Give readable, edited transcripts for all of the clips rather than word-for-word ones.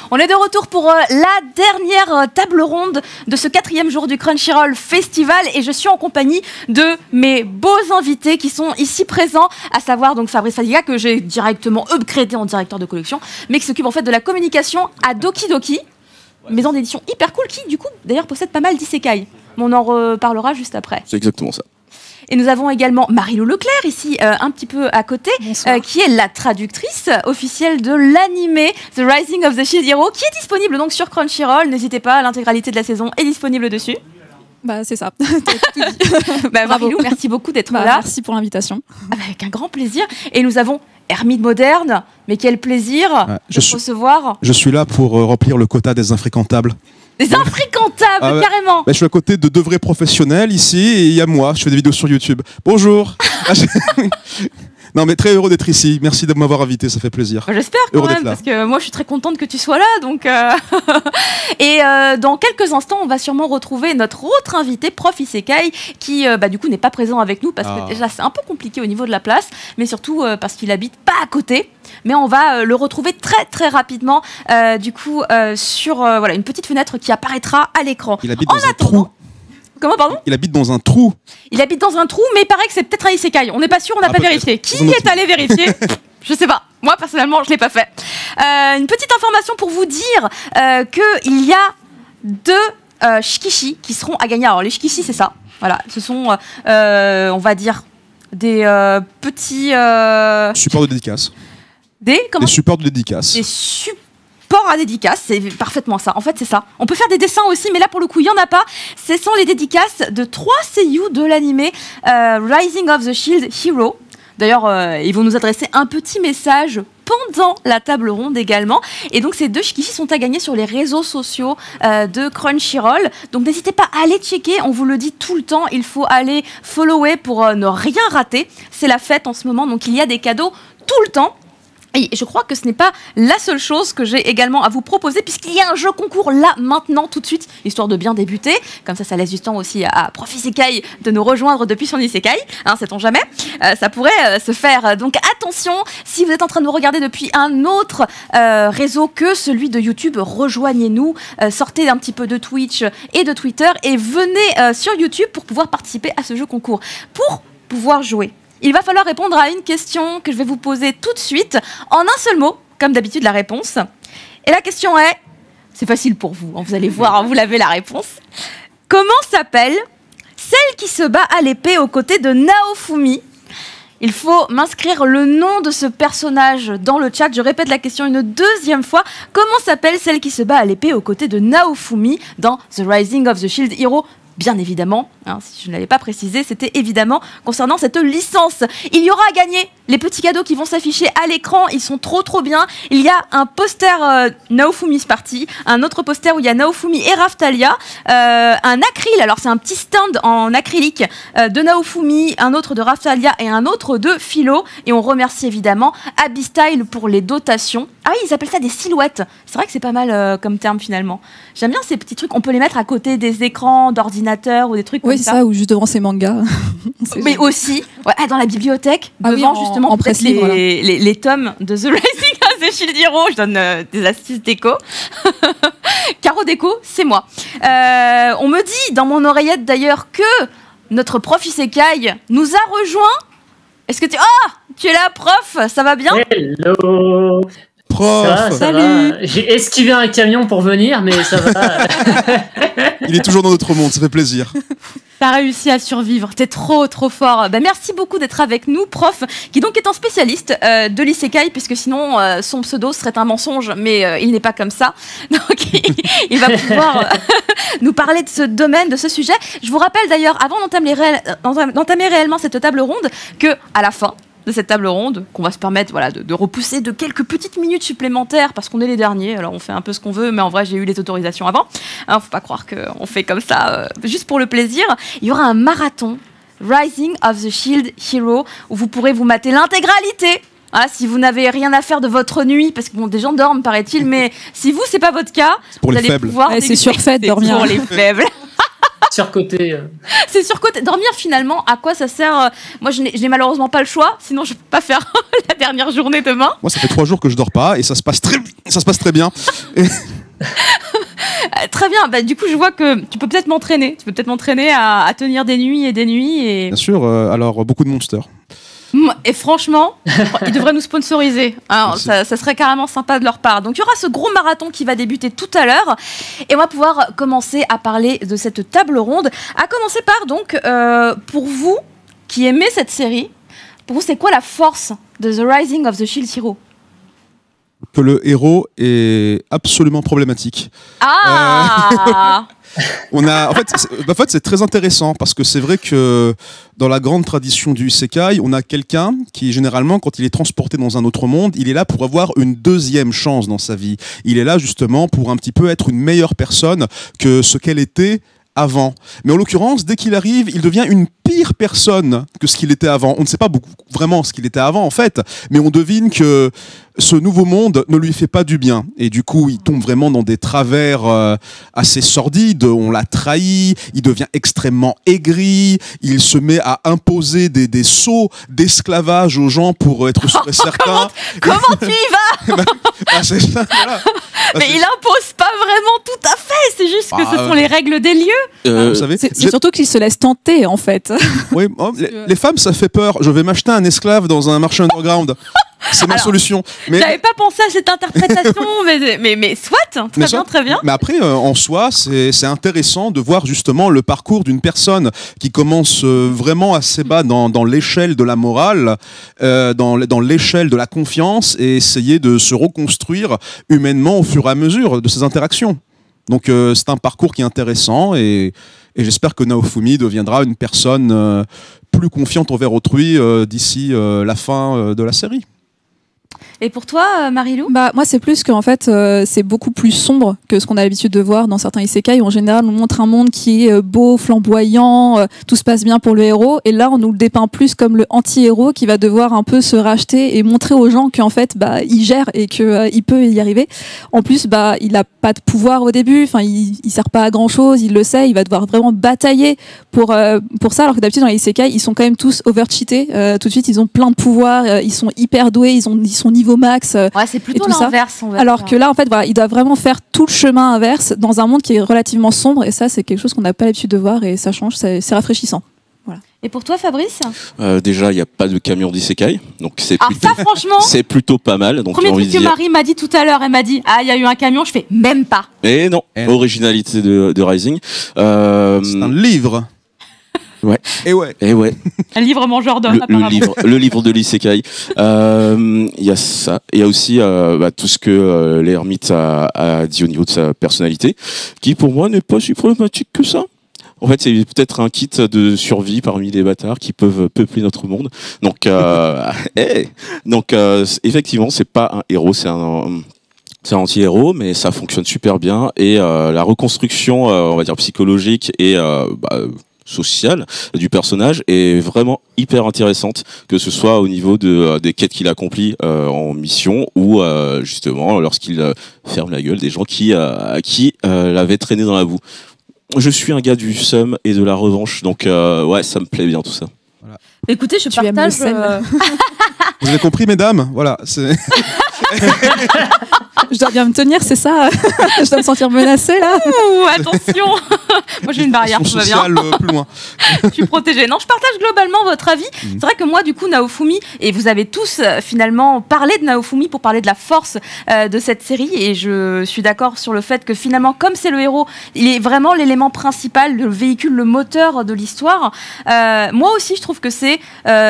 On est de retour pour la dernière table ronde de ce 4e jour du Crunchyroll Festival et je suis en compagnie de mes beaux invités qui sont ici présents, à savoir donc Fabrice Fadiga que j'ai directement upgradé en directeur de collection, mais qui s'occupe en fait de la communication à Doki Doki, maison d'édition hyper cool qui du coup d'ailleurs possède pas mal d'isekai. On en reparlera juste après. C'est exactement ça. Et nous avons également Marie-Lou Leclerc, ici un petit peu à côté, qui est la traductrice officielle de l'animé The Rising of the Shield Hero, qui est disponible donc sur Crunchyroll. N'hésitez pas, l'intégralité de la saison est disponible dessus. Bah, c'est ça. T'as tout dit. Marie-Lou, merci beaucoup d'être là. Merci pour l'invitation. Avec un grand plaisir. Et nous avons Hermine Moderne, mais quel plaisir de recevoir. Je suis là pour remplir le quota des infréquentables. Des infréquentables, carrément. Je suis à côté de deux vrais professionnels ici et il y a moi, je fais des vidéos sur YouTube. Bonjour. Non mais très heureux d'être ici, merci de m'avoir invité, ça fait plaisir. J'espère quand même, parce que moi je suis très contente que tu sois là. Donc Et dans quelques instants, on va sûrement retrouver notre autre invité, Prof Isekai, qui du coup n'est pas présent avec nous, parce que déjà c'est un peu compliqué au niveau de la place, mais surtout parce qu'il habite pas à côté. Mais on va le retrouver très très rapidement sur une petite fenêtre qui apparaîtra à l'écran. Il habite dans un trou. Comment, pardon? Il habite dans un trou. Il habite dans un trou, mais il paraît que c'est peut-être un isekai. On n'est pas sûr, on n'a pas vérifié. Qui est allé vérifier? Je sais pas. Moi, personnellement, je l'ai pas fait. Une petite information pour vous dire qu'il y a deux shikishi qui seront à gagner. Alors, les shikishi, c'est ça. Voilà, ce sont, on va dire, des petits... supports de dédicace. Des supports de dédicace. Des supports à dédicace, c'est parfaitement ça. En fait, c'est ça. On peut faire des dessins aussi, mais là, pour le coup, il n'y en a pas. Ce sont les dédicaces de 3 seiyuu de l'animé Rising of the Shield Hero. D'ailleurs, ils vont nous adresser un petit message pendant la table ronde également. Et donc, ces deux shikishi sont à gagner sur les réseaux sociaux de Crunchyroll. Donc, n'hésitez pas à aller checker. On vous le dit tout le temps. Il faut aller follower pour ne rien rater. C'est la fête en ce moment. Donc, il y a des cadeaux tout le temps. Et je crois que ce n'est pas la seule chose que j'ai également à vous proposer, puisqu'il y a un jeu concours là, maintenant, tout de suite, histoire de bien débuter. Comme ça laisse du temps aussi à Prof Isekai de nous rejoindre depuis son Isekai. Sait-on jamais. Ça pourrait se faire. Donc attention, si vous êtes en train de nous regarder depuis un autre réseau que celui de YouTube, rejoignez-nous, sortez un petit peu de Twitch et de Twitter et venez sur YouTube pour pouvoir participer à ce jeu concours. Pour pouvoir jouer, il va falloir répondre à une question que je vais vous poser tout de suite, en un seul mot, comme d'habitude la réponse. Et la question est, c'est facile pour vous, vous allez voir, vous l'avez la réponse. Comment s'appelle celle qui se bat à l'épée aux côtés de Naofumi? Il faut m'inscrire le nom de ce personnage dans le chat. Je répète la question une deuxième fois. Comment s'appelle celle qui se bat à l'épée aux côtés de Naofumi dans The Rising of the Shield Hero? Bien évidemment, si je ne l'avais pas précisé, c'était évidemment concernant cette licence. Il y aura à gagner les petits cadeaux qui vont s'afficher à l'écran, ils sont trop bien. Il y a un poster Naofumi's Party, un autre poster où il y a Naofumi et Raftalia, un acryl, alors c'est un petit stand en acrylique de Naofumi, un autre de Raftalia et un autre de Philo. Et on remercie évidemment Abystyle pour les dotations. Ah oui, ils appellent ça des silhouettes. C'est vrai que c'est pas mal comme terme finalement. J'aime bien ces petits trucs, on peut les mettre à côté des écrans d'ordinateur ou des trucs comme ça. Oui, c'est ça, ou juste devant ces mangas. Mais aussi, dans la bibliothèque, devant justement en presse livre, les tomes de The Rising of the Shield Hero. Je donne des astuces déco. Caro déco, c'est moi. On me dit dans mon oreillette d'ailleurs que notre prof Isekai nous a rejoint. Est-ce que tu es là, prof? Ça va bien? Hello. Prof. Ça va. J'ai esquivé un camion pour venir, mais ça va. Il est toujours dans notre monde, ça fait plaisir. T'as réussi à survivre, t'es trop fort. Merci beaucoup d'être avec nous, prof, qui donc est un spécialiste de l'isekai, puisque sinon son pseudo serait un mensonge, mais il n'est pas comme ça. Donc il va pouvoir nous parler de ce domaine, de ce sujet. Je vous rappelle d'ailleurs, avant d'entamer réellement cette table ronde, que à la fin de cette table ronde, qu'on va se permettre de repousser de quelques petites minutes supplémentaires, parce qu'on est les derniers, alors on fait un peu ce qu'on veut, mais en vrai j'ai eu les autorisations avant. Faut pas croire qu'on fait comme ça juste pour le plaisir. Il y aura un marathon Rising of the Shield Hero, où vous pourrez vous mater l'intégralité. Si vous n'avez rien à faire de votre nuit, parce que des gens dorment paraît-il, mais si vous c'est pas votre cas, pour vous les allez faibles. pouvoir c'est surfait de dormir. Pour les faibles. surcoté. C'est surcoté. Dormir finalement, à quoi ça sert? Moi, je n'ai malheureusement pas le choix, sinon je peux pas faire la dernière journée demain. Moi, ça fait 3 jours que je dors pas et ça se passe très bien. Et... Très bien. Bah, du coup, je vois que tu peux peut-être m'entraîner. Tu peux peut-être m'entraîner à tenir des nuits et des nuits. Et... Bien sûr. Alors, beaucoup de Monster. Et franchement, ils devraient nous sponsoriser. Alors, ça serait carrément sympa de leur part. Donc, il y aura ce gros marathon qui va débuter tout à l'heure. Et on va pouvoir commencer à parler de cette table ronde. À commencer par, donc, pour vous qui aimez cette série, pour vous, c'est quoi la force de The Rising of the Shield Hero? Que le héros est absolument problématique. Ah En fait, c'est très intéressant parce que c'est vrai que dans la grande tradition du isekai, on a quelqu'un qui, généralement, quand il est transporté dans un autre monde, il est là pour avoir une deuxième chance dans sa vie. Il est là justement pour un petit peu être une meilleure personne que ce qu'elle était avant. Mais en l'occurrence, dès qu'il arrive, il devient une pire personne que ce qu'il était avant. On ne sait pas vraiment ce qu'il était avant, en fait, mais on devine que ce nouveau monde ne lui fait pas du bien. Et du coup, il tombe vraiment dans des travers assez sordides. On l'a trahi, il devient extrêmement aigri, il se met à imposer des sceaux d'esclavage aux gens pour être sûr et certain. Comment tu y vas? C'est ça, voilà. Mais il impose pas vraiment tout à fait. C'est juste que ce sont les règles des lieux. Vous savez, C'est surtout qu'il se laisse tenter, en fait. oui, les femmes, ça fait peur. Je vais m'acheter un esclave dans un marché underground. C'est ma solution. Mais j'avais pas pensé à cette interprétation, mais soit, très bien. Mais après, en soi, c'est intéressant de voir justement le parcours d'une personne qui commence vraiment assez bas dans l'échelle de la morale, dans l'échelle de la confiance, et essayer de se reconstruire humainement au fur et à mesure de ses interactions. Donc c'est un parcours qui est intéressant et j'espère que Naofumi deviendra une personne plus confiante envers autrui d'ici la fin de la série. Et pour toi, Marilou? Bah, moi, c'est plus qu'en fait, c'est beaucoup plus sombre que ce qu'on a l'habitude de voir dans certains isekai où en général, on montre un monde qui est beau, flamboyant, tout se passe bien pour le héros. Et là, on nous le dépeint plus comme le anti-héros qui va devoir un peu se racheter et montrer aux gens qu'en fait, bah, il gère et qu'il peut y arriver. En plus, bah, il n'a pas de pouvoir au début. Enfin, il sert pas à grand chose. Il le sait. Il va devoir vraiment batailler pour ça. Alors que d'habitude, dans les isekai, ils sont quand même tous over-cheatés. Tout de suite, ils ont plein de pouvoirs. Ils sont hyper doués. Ils sont niveau max. Ouais, c'est plutôt l'inverse. Alors que là, en fait, voilà, il doit vraiment faire tout le chemin inverse dans un monde qui est relativement sombre. Et ça, c'est quelque chose qu'on n'a pas l'habitude de voir et ça change. C'est rafraîchissant. Voilà. Et pour toi, Fabrice? Déjà, il n'y a pas de camion d'isekai, donc c'est plutôt, ça, franchement, c'est plutôt pas mal. Donc premier truc que Marie m'a dit tout à l'heure, elle m'a dit il y a eu un camion, je fais même pas. Et non, originalité de Rising. C'est un livre. Ouais. Et ouais. Un livre mangeur d'hommes, apparemment. Le livre de l'isekai. Il y a ça. Il y a aussi tout ce que l'ermite a dit au niveau de sa personnalité, qui pour moi n'est pas si problématique que ça. En fait, c'est peut-être un kit de survie parmi les bâtards qui peuvent peupler notre monde. Donc, effectivement, c'est pas un héros, c'est un anti-héros, mais ça fonctionne super bien. Et la reconstruction, on va dire psychologique et sociale du personnage est vraiment hyper intéressante, que ce soit au niveau des quêtes qu'il accomplit en mission ou justement lorsqu'il ferme la gueule des gens qui l'avaient traîné dans la boue. Je suis un gars du seum et de la revanche, donc ouais, ça me plaît bien tout ça. Voilà. Écoutez, je partage... Vous avez compris, mesdames? Voilà, c'est... Je dois bien me tenir, c'est ça? Je dois me sentir menacée, là? Ouh, attention. Moi, j'ai une barrière, tout va bien. Plus loin. Je suis protégée. Non, je partage globalement votre avis. C'est vrai que moi, du coup, Naofumi, et vous avez tous finalement parlé de Naofumi pour parler de la force de cette série, et je suis d'accord sur le fait que finalement, comme c'est le héros, il est vraiment l'élément principal, le véhicule, le moteur de l'histoire. Moi aussi, je trouve que c'est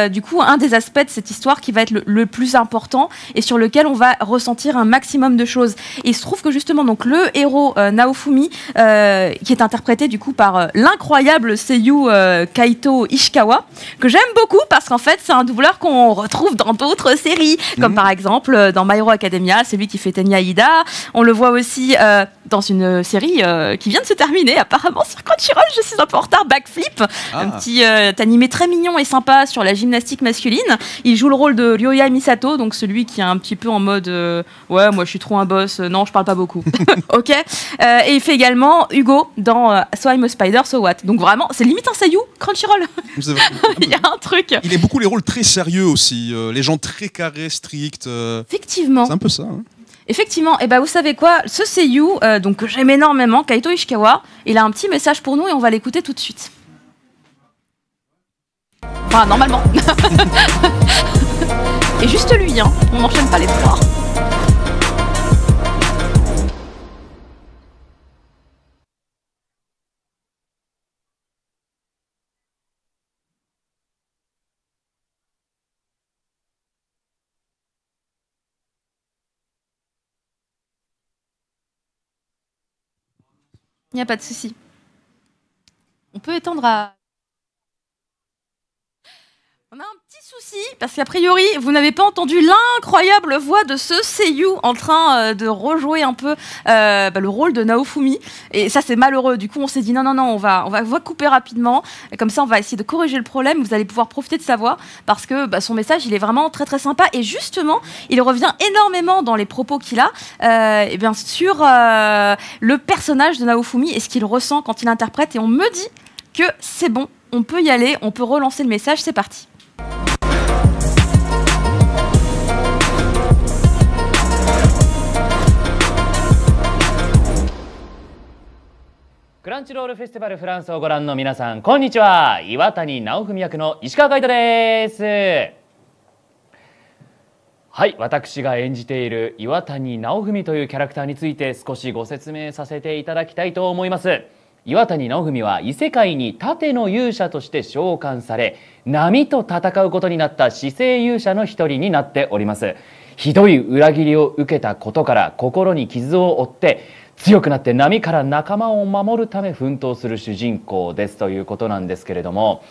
du coup un des aspects de cette histoire qui va être le plus important et sur lequel on va ressentir un maximum de choses. Et il se trouve que justement, donc, le héros Naofumi, qui est interprété du coup par l'incroyable seiyuu Kaito Ishikawa, que j'aime beaucoup parce qu'en fait c'est un doubleur qu'on retrouve dans d'autres séries, comme par exemple dans My Hero Academia, c'est lui qui fait Tenya Ida. On le voit aussi dans une série qui vient de se terminer apparemment sur Crunchyroll, je suis un peu en retard, Backflip, un petit animé très mignon et sympa sur la gymnastique masculine. Il joue le rôle de Ryoya Misato, donc celui qui est un petit peu en mode ouais, moi je suis trop un boss. Non, je parle pas beaucoup. Ok. Et il fait également Hugo dans So I'm a Spider, So What. Donc vraiment, c'est limite un Seiyu Crunchyroll. Il y a un truc. Il est beaucoup les rôles très sérieux aussi, les gens très carrés, stricts. Effectivement. C'est un peu ça. Hein. Effectivement. Et bah vous savez quoi, ce Seiyu, donc que j'aime énormément, Kaito Ishikawa, il a un petit message pour nous et on va l'écouter tout de suite. Enfin, normalement. Et juste lui, hein. On n'enchaîne pas les trois. Il n'y a pas de souci. On peut étendre à... On a un petit souci, parce qu'a priori, vous n'avez pas entendu l'incroyable voix de ce Seiyu en train de rejouer un peu le rôle de Naofumi. Et ça, c'est malheureux. Du coup, on s'est dit non, on va couper rapidement. Et comme ça, on va essayer de corriger le problème. Vous allez pouvoir profiter de sa voix, parce que son message, il est vraiment très très sympa. Et justement, il revient énormément dans les propos qu'il a et bien sur le personnage de Naofumi et ce qu'il ressent quand il interprète. Et on me dit que c'est bon, on peut y aller, on peut relancer le message. C'est parti. クランチロールフェスティバルフランスをご覧の皆さん、こんにちは。岩谷直文役の石川海人です。はい、私が演じている岩谷直文というキャラクターについて少しご説明させていただきたいと思います。岩谷直文は異世界に盾の勇者として召喚され、波と戦うことになった死生勇者の一人になっております。ひどい裏切りを受けたことから心に傷を負って強くなって波から仲間を守るため奮闘する主人公ですということなんですけれども、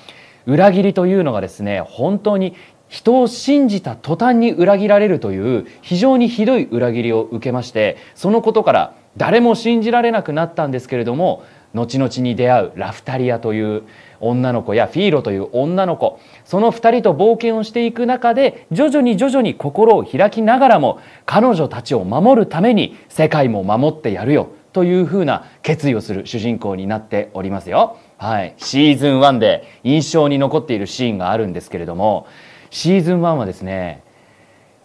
裏切りというのがですね、本当に人を信じた途端に裏切られるという非常にひどい裏切りを受けまして、そのことから誰も信じられなくなったんですけれども、後々に出会うラフタリアという女の子やフィーロという女の子、その2人と冒険をしていく中で徐々に心を開きながらも彼女たちを守るために世界も守ってやるよというふうな決意をする主人公になっておりますよ。はい、シーズン1で印象に残っているシーンがあるんですけれども、シーズン1はですね、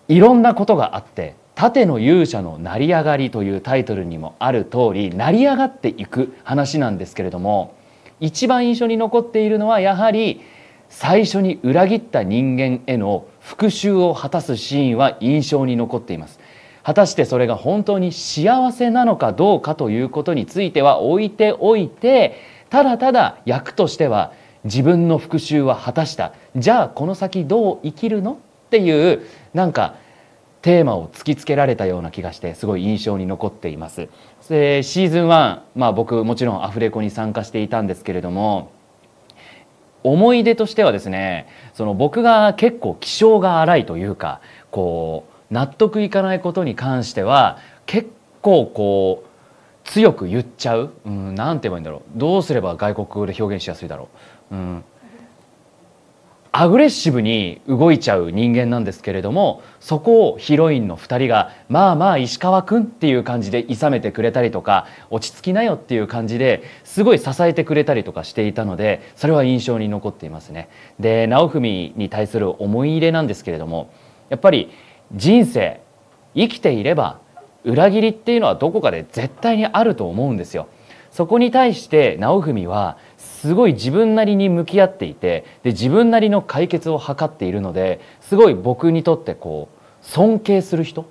いろんなことがあって盾の勇者の成り上がりというタイトルにもある通り成り上がっていく話なんですけれども、一番印象に残っているのはやはり最初に裏切った人間への復讐を果たすシーンは印象に残っています。果たしてそれが本当に幸せなのかどうかということについては置いておいて、ただただ役としては自分の復讐は果たした、じゃあこの先どう生きるのっていうなんかテーマを突きつけられたような気がしてすごい印象に残っています。シーズン1、僕もちろんアフレコに参加していたんですけれども、思い出としてはですね、その僕が結構気性が荒いというか、こう納得いかないことに関しては結構こう強く言っちゃう、なんて言えばいいんだろう、どうすれば外国語で表現しやすいだろう、アグレッシブに動いちゃう人間なんですけれども、そこをヒロインの2人がまあまあ石川くんっていう感じで諌めてくれたりとか、落ち着きなよっていう感じですごい支えてくれたりとかしていたので、それは印象に残っていますね。で、直文に対する思い入れなんですけれども、やっぱり人生生きていれば裏切りっていうのはどこかで絶対にあると思うんですよ。そこに対して直文はすごい自分なりに向き合っていて、で自分なりの解決を図っているので、すごい僕にとってこう尊敬する人、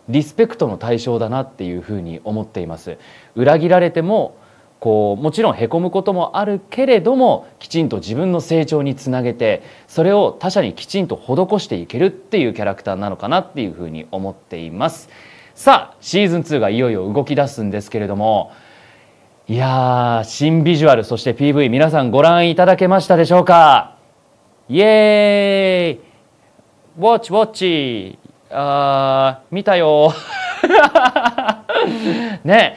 リスペクトの対象だなっていうふうに思っています。裏切られてもこうもちろんへこむこともあるけれども、きちんと自分の成長につなげてそれを他者にきちんと施していけるっていうキャラクターなのかなっていうふうに思っています。さあシーズン2がいよいよ動き出すんですけれども、いやー、新ビジュアルそして PV 皆さんご覧いただけましたでしょうか。イエーイ、ウォッチウォッチ、見たよね、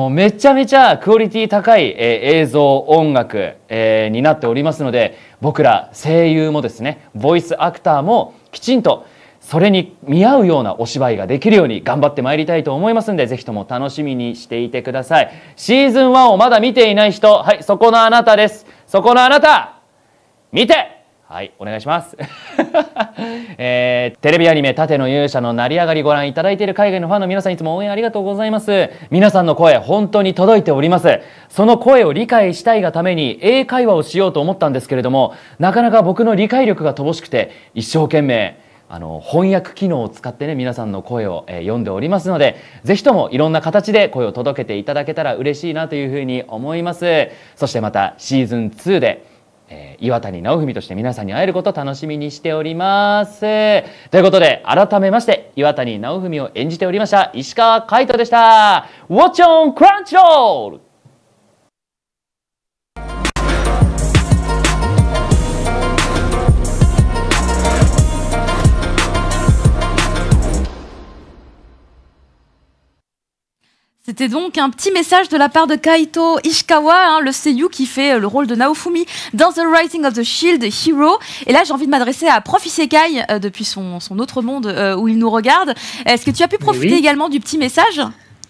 めちゃめちゃクオリティ高い、映像音楽、になっておりますので、僕ら声優もですね、ボイスアクターもきちんとそれに見合うようなお芝居ができるように頑張ってまいりたいと思いますので、ぜひとも楽しみにしていてください。シーズン1をまだ見ていない人、はい、そこのあなたです。そこのあなた、見て、はい、お願いします。テレビアニメ盾の勇者の成り上がりご覧いただいている海外のファンの皆さん、いつも応援ありがとうございます。皆さんの声、本当に届いております。その声を理解したいがために英会話をしようと思ったんですけれども、なかなか僕の理解力が乏しくて、一生懸命翻訳機能を使ってね、皆さんの声を、読んでおりますので、ぜひともいろんな形で声を届けていただけたら嬉しいなというふうに思います。そしてまたシーズン2で岩谷直文として皆さんに会えることを楽しみにしております。ということで、改めまして岩谷直文を演じておりました石川海人でした。 Watch on Crunchyroll。C'était donc un petit message de la part de Kaito Ishikawa, hein, le seiyuu qui fait le rôle de Naofumi dans The Rising of the Shield Hero. Et là, j'ai envie de m'adresser à Prof Isekai depuis son autre monde où il nous regarde. Est-ce que tu as pu profiter également du petit message ?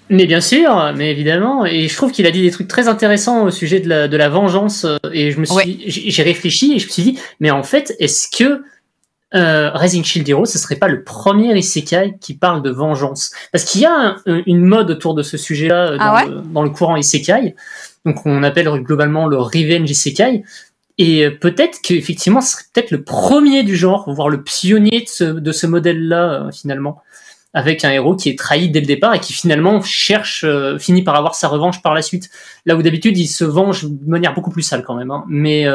Mais bien sûr, mais évidemment, et je trouve qu'il a dit des trucs très intéressants au sujet de la vengeance, et j'ai réfléchi et je me suis dit, mais en fait, est-ce que Rising Shield Hero, ce serait pas le premier isekai qui parle de vengeance? Parce qu'il y a une mode autour de ce sujet-là dans le courant isekai, donc on appelle globalement le revenge isekai, et peut-être qu'effectivement, ce serait peut-être le premier du genre, voire le pionnier de ce modèle-là, finalement, avec un héros qui est trahi dès le départ et qui finalement finit par avoir sa revanche par la suite. Là où d'habitude il se venge de manière beaucoup plus sale quand même, hein. Mais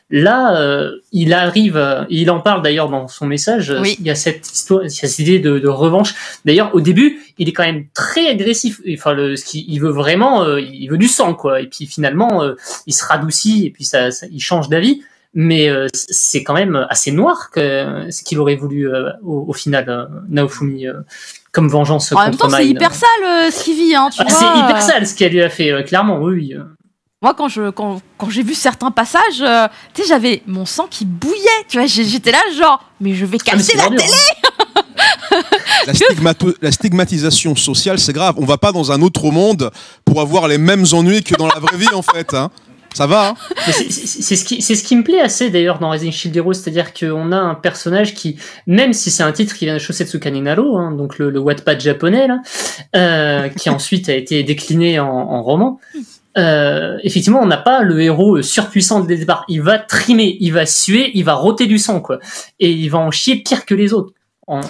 là, il arrive, il en parle d'ailleurs dans son message. Il y a cette histoire, il y a cette idée de revanche. D'ailleurs, au début, il est quand même très agressif. Enfin, il veut vraiment, il veut du sang, quoi. Et puis finalement, il se radoucit et puis il change d'avis. Mais c'est quand même assez noir ce qu'il aurait voulu au final Naofumi comme vengeance contre Mine. En même temps, c'est hyper sale ce qu'il vit, hein, tu vois. C'est hyper sale ce qu'elle lui a fait, clairement, oui. Moi, quand j'ai vu certains passages, tu sais, j'avais mon sang qui bouillait, tu vois, j'étais là genre, mais je vais casser la télé. La stigmatisation sociale, c'est grave. On va pas dans un autre monde pour avoir les mêmes ennuis que dans la vraie vie, en fait, hein. Ça va, hein. C'est ce qui me plaît assez d'ailleurs dans Rising Shield Hero, c'est-à-dire qu'on a un personnage qui, même si c'est un titre qui vient de Shosetsu Kaninaro, hein, donc le Wattpad japonais, là, qui ensuite a été décliné en roman, effectivement on n'a pas le héros surpuissant dès le départ. Il va trimer, il va suer, il va rôter du sang, quoi, et il va en chier pire que les autres.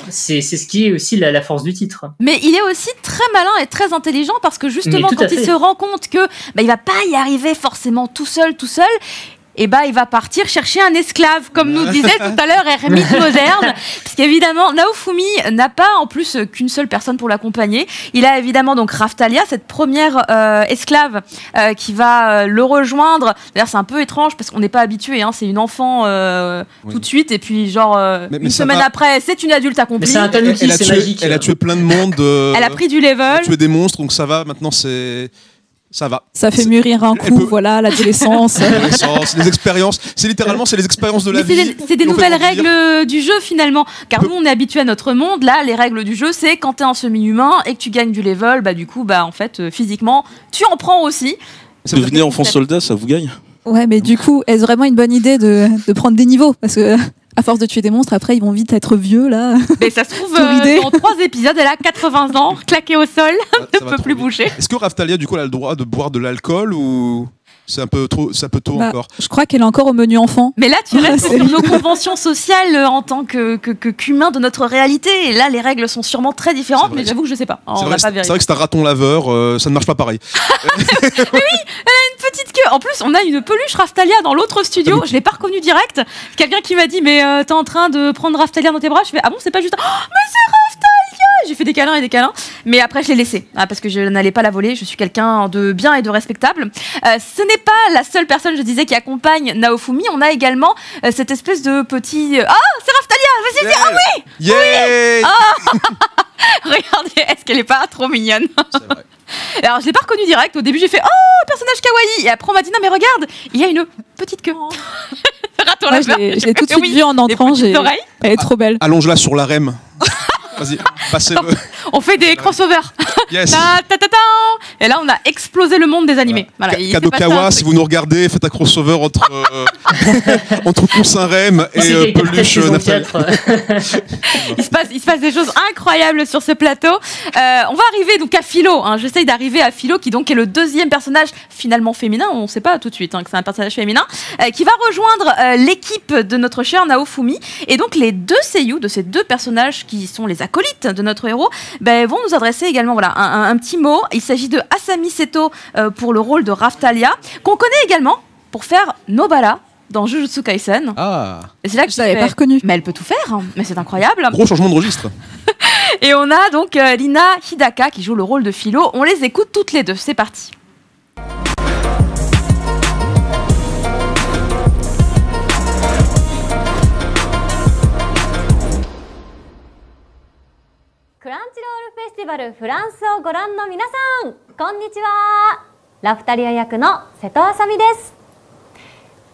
C'est ce qui est aussi la force du titre. Mais il est aussi très malin et très intelligent parce que justement quand il se rend compte que il va pas y arriver forcément tout seul, et il va partir chercher un esclave, comme nous disait tout à l'heure Ermite Moderne, parce qu'évidemment Naofumi n'a pas en plus qu'une seule personne pour l'accompagner. Il a évidemment donc Raftalia, cette première esclave qui va le rejoindre. D'ailleurs c'est un peu étrange parce qu'on n'est pas habitué, hein, c'est une enfant tout de suite et puis genre une semaine après c'est une adulte accomplie. Mais c'est un tanuki, c'est magique. Elle a tué plein de monde. Elle a pris du level. Elle a tué des monstres, donc ça va. Maintenant ça va. Ça fait mûrir un coup, voilà, l'adolescence. Les expériences. C'est littéralement, c'est les expériences de la vie. C'est des nouvelles règles du jeu finalement. Car nous, on est habitué à notre monde. Là, les règles du jeu, c'est quand t'es un semi-humain et que tu gagnes du level, du coup, en fait, physiquement, tu en prends aussi. Devenir enfant soldat, ça vous gagne? Ouais, mais du coup, est-ce vraiment une bonne idée de prendre des niveaux? Parce que à force de tuer des monstres, après, ils vont vite être vieux, là. Mais ça se trouve, dans 3 épisodes, elle a 80 ans, claquée au sol, ne peut plus bouger. Est-ce que Raftalia, du coup, elle a le droit de boire de l'alcool ou c'est un peu tôt encore? Je crois qu'elle est encore au menu enfant. Mais là, tu restes sur nos conventions sociales en tant qu'humain de notre réalité. Et là, les règles sont sûrement très différentes, mais j'avoue que je sais pas. C'est vrai que c'est un raton laveur, ça ne marche pas pareil. Mais oui, elle a une petite queue. En plus, on a une peluche Raftalia dans l'autre studio. Je l'ai pas reconnue direct. Quelqu'un qui m'a dit, mais t'es en train de prendre Raftalia dans tes bras. Je fais, ah bon, c'est pas juste. Oh, mais c'est Raftalia. J'ai fait des câlins et des câlins. Mais après, je l'ai laissée parce que je n'allais pas la voler. Je suis quelqu'un de bien et de respectable. Ce n'est pas la seule personne, je disais, qui accompagne Naofumi. On a également cette espèce de petit. Ah, c'est Raftalia. Vas-y, ah oui. Yeah. Oui. Regardez, est-ce qu'elle est pas trop mignonne? C'est vrai. Alors je l'ai pas reconnue direct. Au début j'ai fait oh personnage kawaii et après on m'a dit non mais regarde il y a une petite queue. Je l'ai tout de suite vue en entrant. Elle est trop belle. Allonge-la sur l'arème. Vas-y, passez-le. On fait des crossovers. Yes. Et là, on a explosé le monde des animés. Voilà, il s'est passé un Kadokawa, truc. si vous nous regardez, faites un crossover entre entre Toussaint Rem et Peluche Nathalie. Il se passe des choses incroyables sur ce plateau. On va arriver donc à Philo. Hein. J'essaye d'arriver à Philo, qui donc est le deuxième personnage finalement féminin. On ne sait pas tout de suite que c'est un personnage féminin, qui va rejoindre l'équipe de notre cher Naofumi. Et donc les deux seiyuu de ces deux personnages, qui sont les acolytes de notre héros, vont nous adresser également un petit mot. Il s'agit de Asami Seto pour le rôle de Raftalia, qu'on connaît également pour faire Nobara dans Jujutsu Kaisen. Ah. Et c'est là que Je l'avais pas reconnu. Mais elle peut tout faire, hein. Mais c'est incroyable. Gros changement de registre. Et on a donc Lina Hidaka qui joue le rôle de Philo. On les écoute toutes les deux. C'est parti. クランチロールフェスティバルフランスをご覧の皆さん、こんにちは。ラフタリア役の瀬戸あさみです。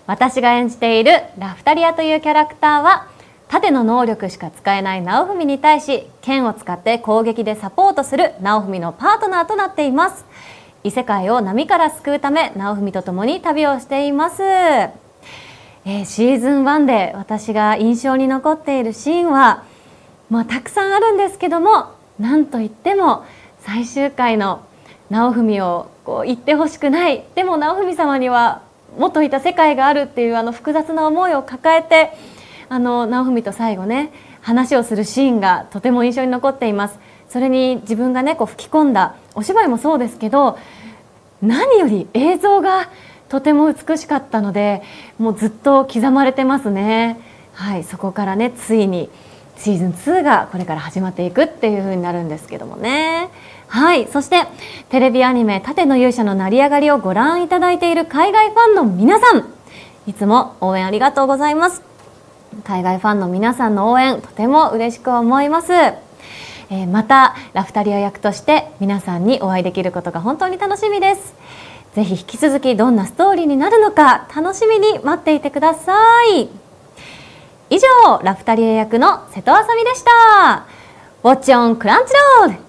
私が演じているラフタリアというキャラクターは、盾の能力しか使えないナオフミに対し、剣を使って攻撃でサポートするナオフミのパートナーとなっています。異世界を波から救うため、ナオフミと共に旅をしています。シーズン1で私が印象に残っているシーンは、たくさんあるんですけども、なんといっても最終回のナオフミを言ってほしくない、でもナオフミ様には元いた世界があるっていう複雑な思いを抱えてナオフミと最後ね話をするシーンがとても印象に残っています。それに自分がね吹き込んだお芝居もそうですけど、何より映像がとても美しかったので、もうずっと刻まれてますね。はい、そこからねついにシーズン2がこれから始まっていくっていう風になるんですけどもね。はい、そしてテレビアニメ盾の勇者の成り上がりをご覧いただいている海外ファンの皆さん、いつも応援ありがとうございます。海外ファンの皆さんの応援とても嬉しく思います。またラフタリア役として皆さんにお会いできることが本当に楽しみです。ぜひ引き続きどんなストーリーになるのか楽しみに待っていてください。以上、ラフタリア役の瀬戸あさみでした。ウォッチオンクランチロール。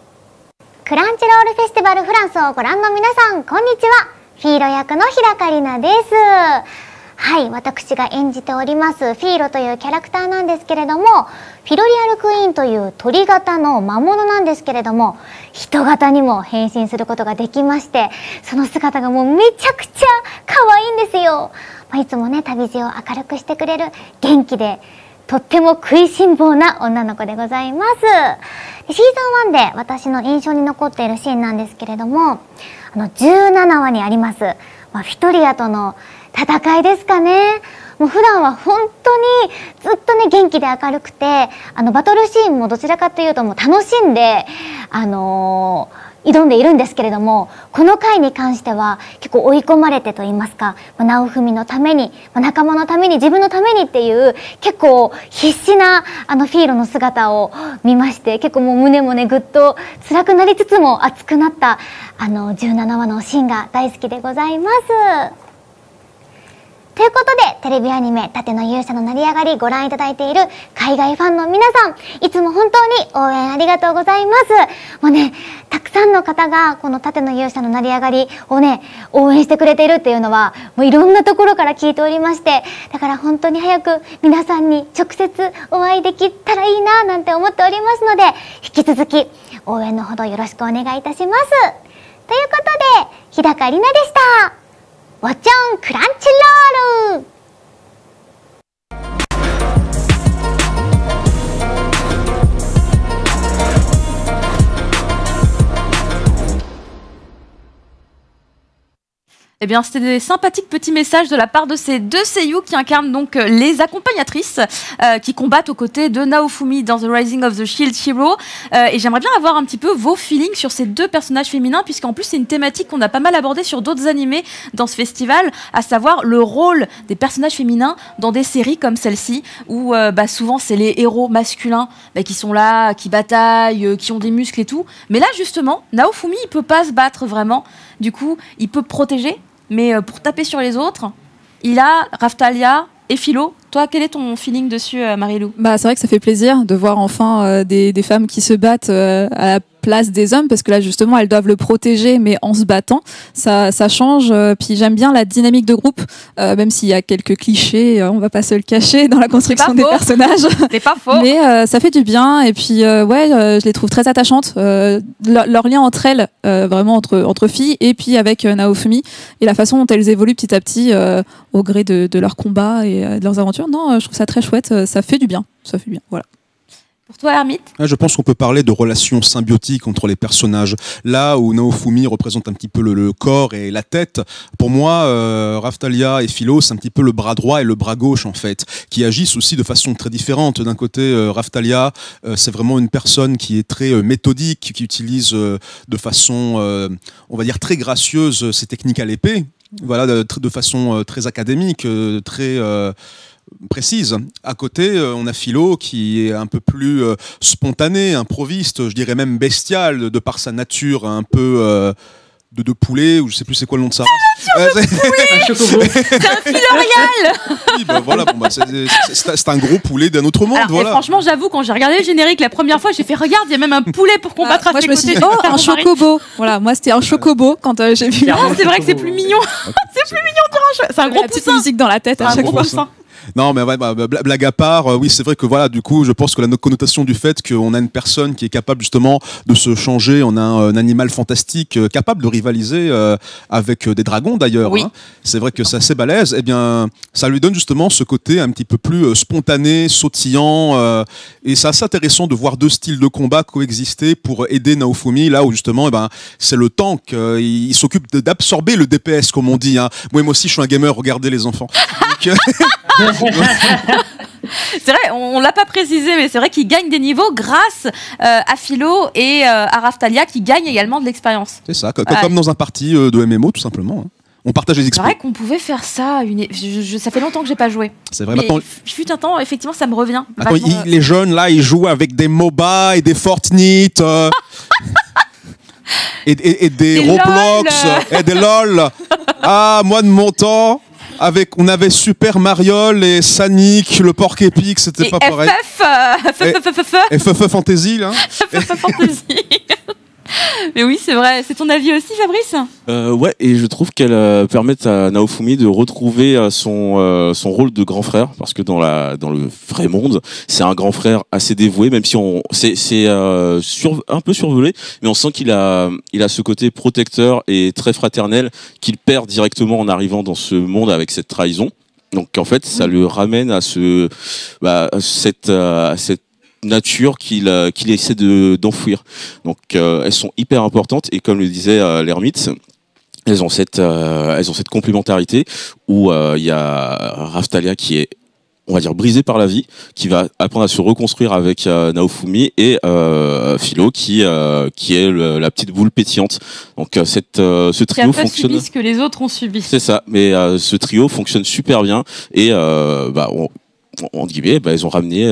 クランチロールフェスティバルフランスをご覧の皆さん、こんにちは。フィーロ役の平香里奈です。はい、私が演じておりますフィーロというキャラクターなんですけれども、フィロリアルクイーンという鳥型の魔物なんですけれども、人型にも変身することができまして、その姿がもうめちゃくちゃ可愛いんですよ。いつもね旅路を明るくしてくれる元気でとっても食いしん坊な女の子でございます。シーズン1で私の印象に残っているシーンなんですけれども、17話にあります、フィトリアとの戦いですかね。もう普段は本当にずっとね元気で明るくて、バトルシーンもどちらかというともう楽しんで挑んでいるんですけれども、この回に関しては結構追い込まれてと言いますか、ナオフミのために、仲間のために、自分のためにっていう結構必死なフィーロの姿を見まして、結構もう胸もねぐっと辛くなりつつも熱くなった17話のシーンが大好きでございます。ということで、テレビアニメ盾の勇者の成り上がりご覧いただいている海外ファンの皆さん、いつも本当に応援ありがとうございます。もうね、たくさんの方がこの盾の勇者の成り上がりをね、応援してくれているっていうのは、もういろんなところから聞いておりまして、だから本当に早く皆さんに直接お会いできたらいいななんて思っておりますので、引き続き応援のほどよろしくお願いいたします。ということで、日高里奈でした。ウォッチョンクランチロール。Eh bien, c'était des sympathiques petits messages de la part de ces deux seiyuu qui incarnent donc les accompagnatrices qui combattent aux côtés de Naofumi dans The Rising of the Shield Hero. Et j'aimerais bien avoir un petit peu vos feelings sur ces deux personnages féminins, puisqu'en plus c'est une thématique qu'on a pas mal abordée sur d'autres animés dans ce festival, à savoir le rôle des personnages féminins dans des séries comme celle-ci, où souvent c'est les héros masculins qui sont là, qui bataillent, qui ont des muscles et tout. Mais là justement, Naofumi il peut pas se battre vraiment. Du coup, il peut protéger, mais pour taper sur les autres, il a Raftalia et Philo Toi, quel est ton feeling dessus, Marie-Lou? Bah, c'est vrai que ça fait plaisir de voir enfin des femmes qui se battent à la place des hommes, parce que là justement elles doivent le protéger, mais en se battant ça change. Puis j'aime bien la dynamique de groupe, même s'il y a quelques clichés, on va pas se le cacher dans la construction des personnages. C'est pas faux. Mais ça fait du bien, et puis je les trouve très attachantes, leur lien entre elles, vraiment entre filles, et puis avec Naofumi et la façon dont elles évoluent petit à petit au gré de leurs combats et de leurs aventures. Non, je trouve ça très chouette, ça fait du bien, voilà. Pour toi, Hermite? Je pense qu'on peut parler de relations symbiotiques entre les personnages. Là où Naofumi représente un petit peu le corps et la tête, pour moi, Raphtalia et Philo, c'est un petit peu le bras droit et le bras gauche, en fait, qui agissent aussi de façon très différente. D'un côté, Raphtalia, c'est vraiment une personne qui est très méthodique, qui utilise de façon, on va dire, très gracieuse ses techniques à l'épée. Voilà, de façon très académique, très... précise. À côté, on a Philo qui est un peu plus spontané, improviste, je dirais même bestial, de par sa nature un peu de poulet, ou je sais plus c'est quoi le nom de ça. C'est un filorial. Oui, bah voilà, bon, bah, c'est un gros poulet d'un autre monde. Alors, voilà. Et franchement, j'avoue, quand j'ai regardé le générique la première fois, j'ai fait regarde, il y a même un poulet pour combattre à moi ses je me suis côtés. dit, oh, un chocobo. Voilà, moi c'était un chocobo quand j'ai vu. Non, c'est vrai que c'est plus mignon. C'est plus mignon de c'est un gros la petite poussin. musique dans la tête à Un chaque gros fois. poussin. Non, mais ouais, blague à part, oui, c'est vrai que voilà, du coup, je pense que la connotation du fait qu'on a une personne qui est capable justement de se changer en un animal fantastique, capable de rivaliser avec des dragons d'ailleurs, oui. Hein, c'est vrai que c'est assez balèze, eh bien, ça lui donne justement ce côté un petit peu plus spontané, sautillant, et c'est assez intéressant de voir deux styles de combat coexister pour aider Naofumi, là où justement, eh ben, c'est le tank, il s'occupe d'absorber le DPS, comme on dit. Hein. Moi aussi, je suis un gamer, regardez les enfants. Donc, c'est vrai, on l'a pas précisé, mais c'est vrai qu'il gagne des niveaux grâce à Philo et à Raphtalia qui gagnent également de l'expérience. C'est ça, comme dans un parti de MMO tout simplement. Hein. On partage les C'est XP. vrai qu'on pouvait faire ça. Ça fait longtemps que j'ai pas joué. C'est vrai. Mais Maintenant, fut un temps, effectivement, ça me revient. les jeunes là, ils jouent avec des MOBA et des Fortnite. et des Roblox LOL. Et des LOL. Ah, moi de mon temps. On avait Super Mario et Sonic, le porc épic, c'était pas pareil. Et FF Fantasy, là. FF Fantasy. Mais oui, c'est vrai. C'est ton avis aussi, Fabrice? Ouais, et je trouve qu'elle permet à Naofumi de retrouver son rôle de grand frère, parce que dans le vrai monde, c'est un grand frère assez dévoué, même si c'est un peu survolé, mais on sent qu'il a ce côté protecteur et très fraternel qu'il perd directement en arrivant dans ce monde avec cette trahison. Donc en fait, ça le ramène à cette nature qu'il essaie d'enfouir. Donc elles sont hyper importantes, et comme le disait l'ermite, elles ont cette complémentarité où il y a Raphtalia qui est, on va dire, brisée par la vie, qui va apprendre à se reconstruire avec Naofumi, et Philo qui est la petite boule pétillante. Donc ce trio fonctionne. Subi ce que les autres ont subi. C'est ça, mais ce trio fonctionne super bien, et en guillemets, ils ont ramené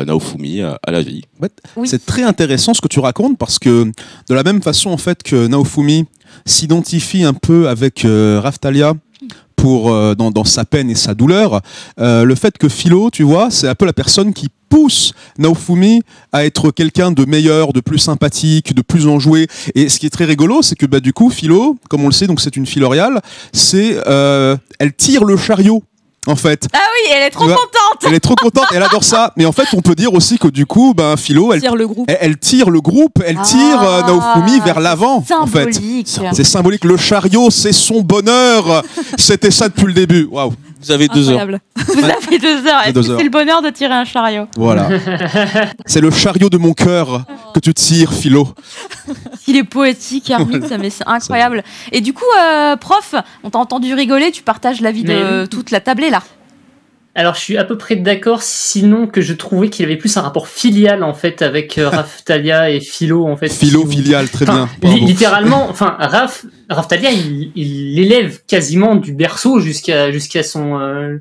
Naofumi à la vie. Ouais, oui. C'est très intéressant ce que tu racontes, parce que de la même façon en fait que Naofumi s'identifie un peu avec Raphtalia dans sa peine et sa douleur, le fait que Philo, tu vois, c'est un peu la personne qui pousse Naofumi à être quelqu'un de meilleur, de plus sympathique, de plus enjoué. Et ce qui est très rigolo, c'est que du coup, Philo, comme on le sait, donc c'est une filoriale, elle tire le chariot. En fait. Ah oui, elle est trop contente. Elle est trop contente, elle adore ça. Mais en fait, on peut dire aussi que du coup, Philo, elle tire le groupe, elle tire Naofumi vers l'avant. En fait, c'est symbolique. Le chariot, c'est son bonheur. C'était ça depuis le début. Waouh. Vous avez 2 heures. Vous avez 2 heures. C'est le bonheur de tirer un chariot. Voilà. C'est le chariot de mon cœur que tu tires, Philo. Il est poétique, Hermite, mais c'est incroyable. Et du coup, prof, on t'a entendu rigoler, tu partages l'avis de toute la tablée là. Alors, je suis à peu près d'accord, sinon que je trouvais qu'il avait plus un rapport filial, en fait, avec Raphtalia et Philo, en fait. Filial, très bien. Littéralement, Raphtalia, il l'élève quasiment du berceau jusqu'à son...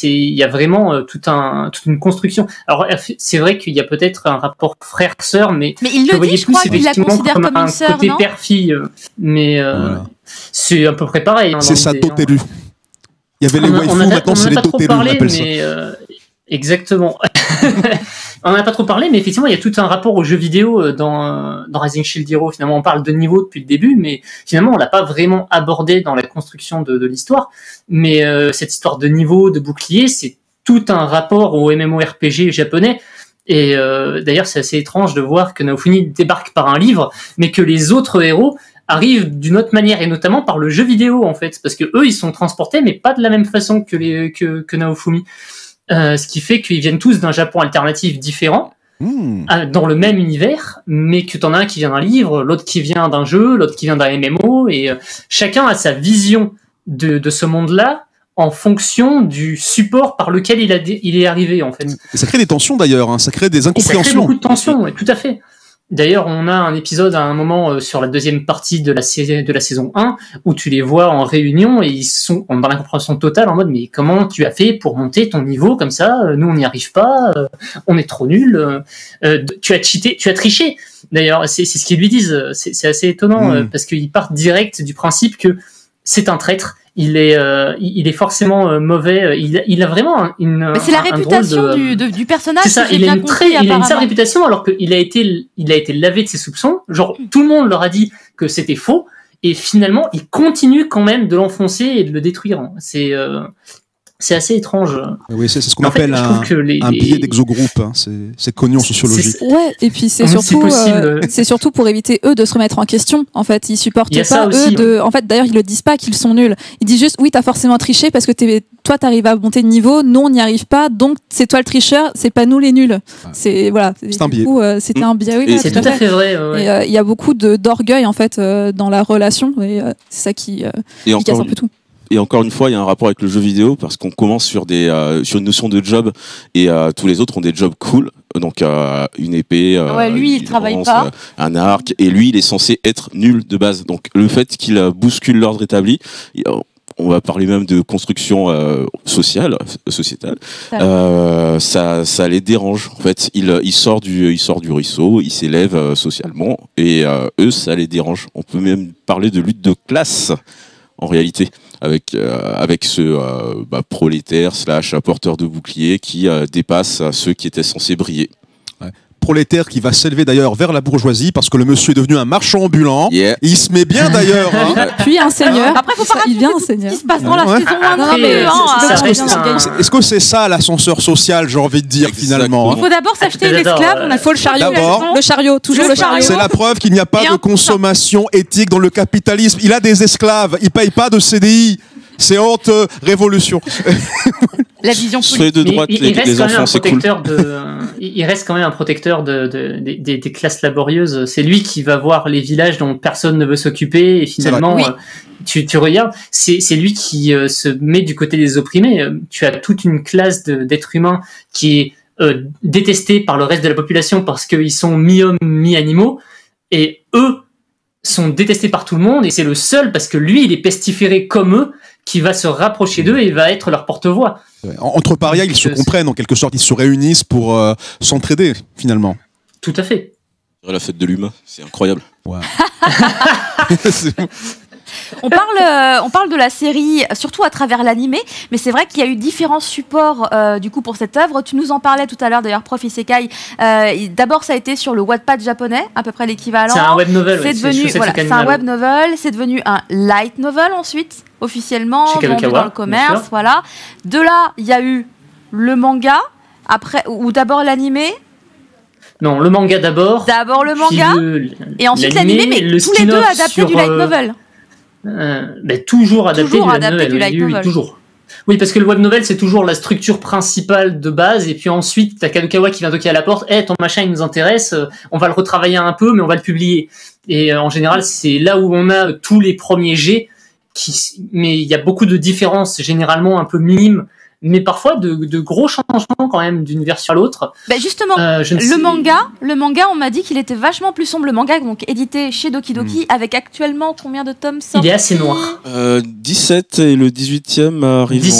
il y a vraiment toute une construction. Alors, c'est vrai qu'il y a peut-être un rapport frère-sœur, mais il le dit, je crois qu'il la considère comme une sœur, côté père-fille, mais c'est à peu près pareil. C'est sa dot élue. Il y avait les waifus, maintenant c'est les Dotemu, on appelle ça. Exactement. On n'en a pas trop parlé, mais effectivement, il y a tout un rapport aux jeux vidéo dans Rising Shield Hero. Finalement, on parle de niveau depuis le début, mais finalement, on l'a pas vraiment abordé dans la construction de l'histoire. Mais cette histoire de niveau, de bouclier, c'est tout un rapport au MMORPG japonais. Et d'ailleurs, c'est assez étrange de voir que Naofumi débarque par un livre, mais que les autres héros arrivent d'une autre manière, et notamment par le jeu vidéo, en fait. Parce que eux, ils sont transportés, mais pas de la même façon que Naofumi. Ce qui fait qu'ils viennent tous d'un Japon alternatif différent, dans le même univers, mais que t'en as un qui vient d'un livre, l'autre qui vient d'un jeu, l'autre qui vient d'un MMO, et chacun a sa vision de ce monde-là en fonction du support par lequel il est arrivé, en fait. Et ça crée des tensions d'ailleurs, hein, ça crée des incompréhensions. Et ça crée beaucoup de tensions, ouais, tout à fait. D'ailleurs, on a un épisode à un moment sur la deuxième partie de la saison 1 où tu les vois en réunion et ils sont dans l'incompréhension totale en mode mais comment tu as fait pour monter ton niveau comme ça? Nous, on n'y arrive pas, on est trop nuls, tu as cheaté, tu as triché. D'ailleurs, c'est ce qu'ils lui disent, c'est assez étonnant parce qu'ils partent direct du principe que c'est un traître. Il est forcément mauvais. Il a vraiment Mais c'est la réputation du personnage. C'est ça. Il a une sale réputation alors qu'il a été lavé de ses soupçons. Genre tout le monde leur a dit que c'était faux et finalement il continue quand même de l'enfoncer et de le détruire. C'est assez étrange. Oui, c'est ce qu'on appelle un biais d'exogroupe. Hein. C'est connu en sociologie. Ouais, et puis c'est surtout pour éviter eux de se remettre en question. En fait, ils supportent pas aussi, En fait, d'ailleurs, ils le disent pas qu'ils sont nuls. Ils disent juste, oui, t'as forcément triché parce que toi, t'arrives à monter de niveau. Nous, on n'y arrive pas. Donc, c'est toi le tricheur. C'est pas nous les nuls. C'est un biais. C'était un biais. Oui, c'est tout à fait vrai. Ouais. Il y a beaucoup d'orgueil en fait dans la relation. Et c'est ça qui casse un peu tout. Et encore une fois, il y a un rapport avec le jeu vidéo parce qu'on commence sur une notion de job et tous les autres ont des jobs cool. Donc une épée, lui il travaille pas, un arc, et lui il est censé être nul de base. Donc le fait qu'il bouscule l'ordre établi, on va parler même de construction sociétale, ça les dérange. En fait, il sort du ruisseau, il s'élève socialement et eux ça les dérange. On peut même parler de lutte de classe en réalité. Avec ce prolétaire / porteur de bouclier qui dépasse ceux qui étaient censés briller. Ouais. Prolétaire qui va s'élever d'ailleurs vers la bourgeoisie parce que le monsieur est devenu un marchand ambulant. Yeah. Et il se met bien d'ailleurs. Hein. Puis un seigneur. Après, faut pas raconter ce qui se passe dans la saison 1. Est-ce que c'est ça l'ascenseur social, j'ai envie de dire finalement? Il faut d'abord s'acheter l'esclave. Il faut le chariot. D'abord, le chariot, toujours le chariot. C'est la preuve qu'il n'y a pas de consommation éthique dans le capitalisme. Il a des esclaves, il paye pas de CDI. C'est honte, révolution. La vision politique. De droite, les enfants, c'est cool. Il reste quand même un protecteur des classes laborieuses. C'est lui qui va voir les villages dont personne ne veut s'occuper et finalement, tu regardes, c'est lui qui se met du côté des opprimés. Tu as toute une classe d'êtres humains qui est détestée par le reste de la population parce qu'ils sont mi-hommes, mi-animaux et eux sont détestés par tout le monde et c'est le seul parce que lui, il est pestiféré comme eux qui va se rapprocher d'eux et va être leur porte-voix. Entre parias, ils se comprennent en quelque sorte, ils se réunissent pour s'entraider finalement. Tout à fait. La fête de l'humain, c'est incroyable. Wow. On parle de la série surtout à travers l'animé, mais c'est vrai qu'il y a eu différents supports du coup pour cette œuvre. Tu nous en parlais tout à l'heure d'ailleurs, Prof Isekai. D'abord ça a été sur le Wattpad japonais, à peu près l'équivalent. C'est un web novel. C'est un web novel. C'est devenu un light novel ensuite, officiellement vendu dans le commerce. Voilà. De là, il y a eu le manga. Après, ou d'abord l'animé. Non, le manga d'abord. D'abord le manga. Et ensuite l'animé, mais tous les deux adaptés du light novel. Toujours adapté du light novel. Oui, toujours. Oui, parce que le web novel, c'est toujours la structure principale de base, et puis ensuite, t'as Kadokawa qui vient toquer à la porte, ton machin, il nous intéresse, on va le retravailler un peu, mais on va le publier. Et en général, c'est là où on a tous les premiers jets, mais il y a beaucoup de différences, généralement un peu minimes, mais parfois de gros changements quand même d'une version à l'autre. Justement, le manga, on m'a dit qu'il était vachement plus sombre. Le manga, donc édité chez Doki Doki, avec actuellement combien de tomes sortis? Il est assez noir. 17 et le 18e arrive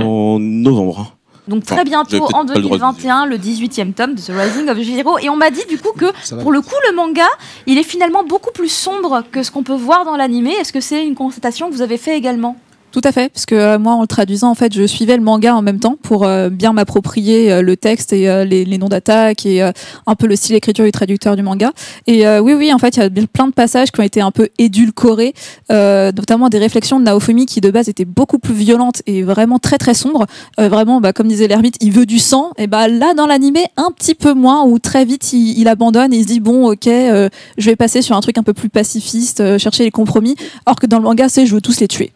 en novembre. Donc très bientôt, en 2021, le 18e tome de The Rising of Hero. Et on m'a dit du coup que, pour le coup, le manga, il est finalement beaucoup plus sombre que ce qu'on peut voir dans l'animé. Est-ce que c'est une constatation que vous avez fait également? Tout à fait, parce que moi, en le traduisant, en fait, je suivais le manga en même temps pour bien m'approprier le texte et les noms d'attaque et un peu le style d'écriture du traducteur du manga. Et oui, en fait, il y a plein de passages qui ont été un peu édulcorés, notamment des réflexions de Naofumi qui de base étaient beaucoup plus violentes et vraiment très très sombres. Vraiment, comme disait l'ermite, il veut du sang. Et là, dans l'animé, un petit peu moins, où très vite il abandonne et il se dit bon, ok, je vais passer sur un truc un peu plus pacifiste, chercher les compromis. Alors que dans le manga, c'est je veux tous les tuer.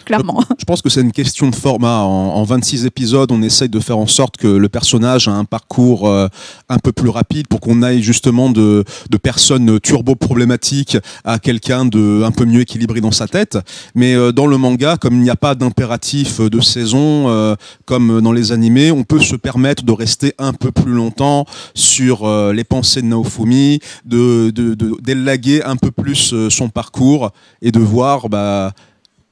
Clairement. Je pense que c'est une question de format. En 26 épisodes, on essaye de faire en sorte que le personnage a un parcours un peu plus rapide pour qu'on aille justement de personnes turbo-problématiques à quelqu'un de un peu mieux équilibré dans sa tête. Mais dans le manga, comme il n'y a pas d'impératif de saison, comme dans les animés, on peut se permettre de rester un peu plus longtemps sur les pensées de Naofumi, d'élaguer un peu plus son parcours et de voir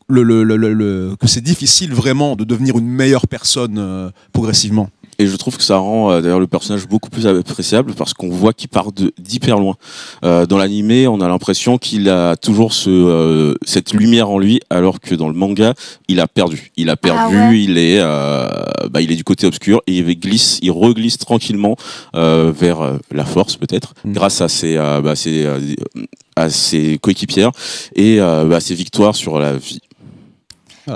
que c'est difficile vraiment de devenir une meilleure personne progressivement. Et je trouve que ça rend d'ailleurs le personnage beaucoup plus appréciable parce qu'on voit qu'il part d'hyper loin. Dans l'animé, on a l'impression qu'il a toujours cette lumière en lui, alors que dans le manga, il a perdu. Il a perdu, il est du côté obscur et il reglisse tranquillement vers la force peut-être, grâce à ses coéquipières et à ses victoires sur la vie.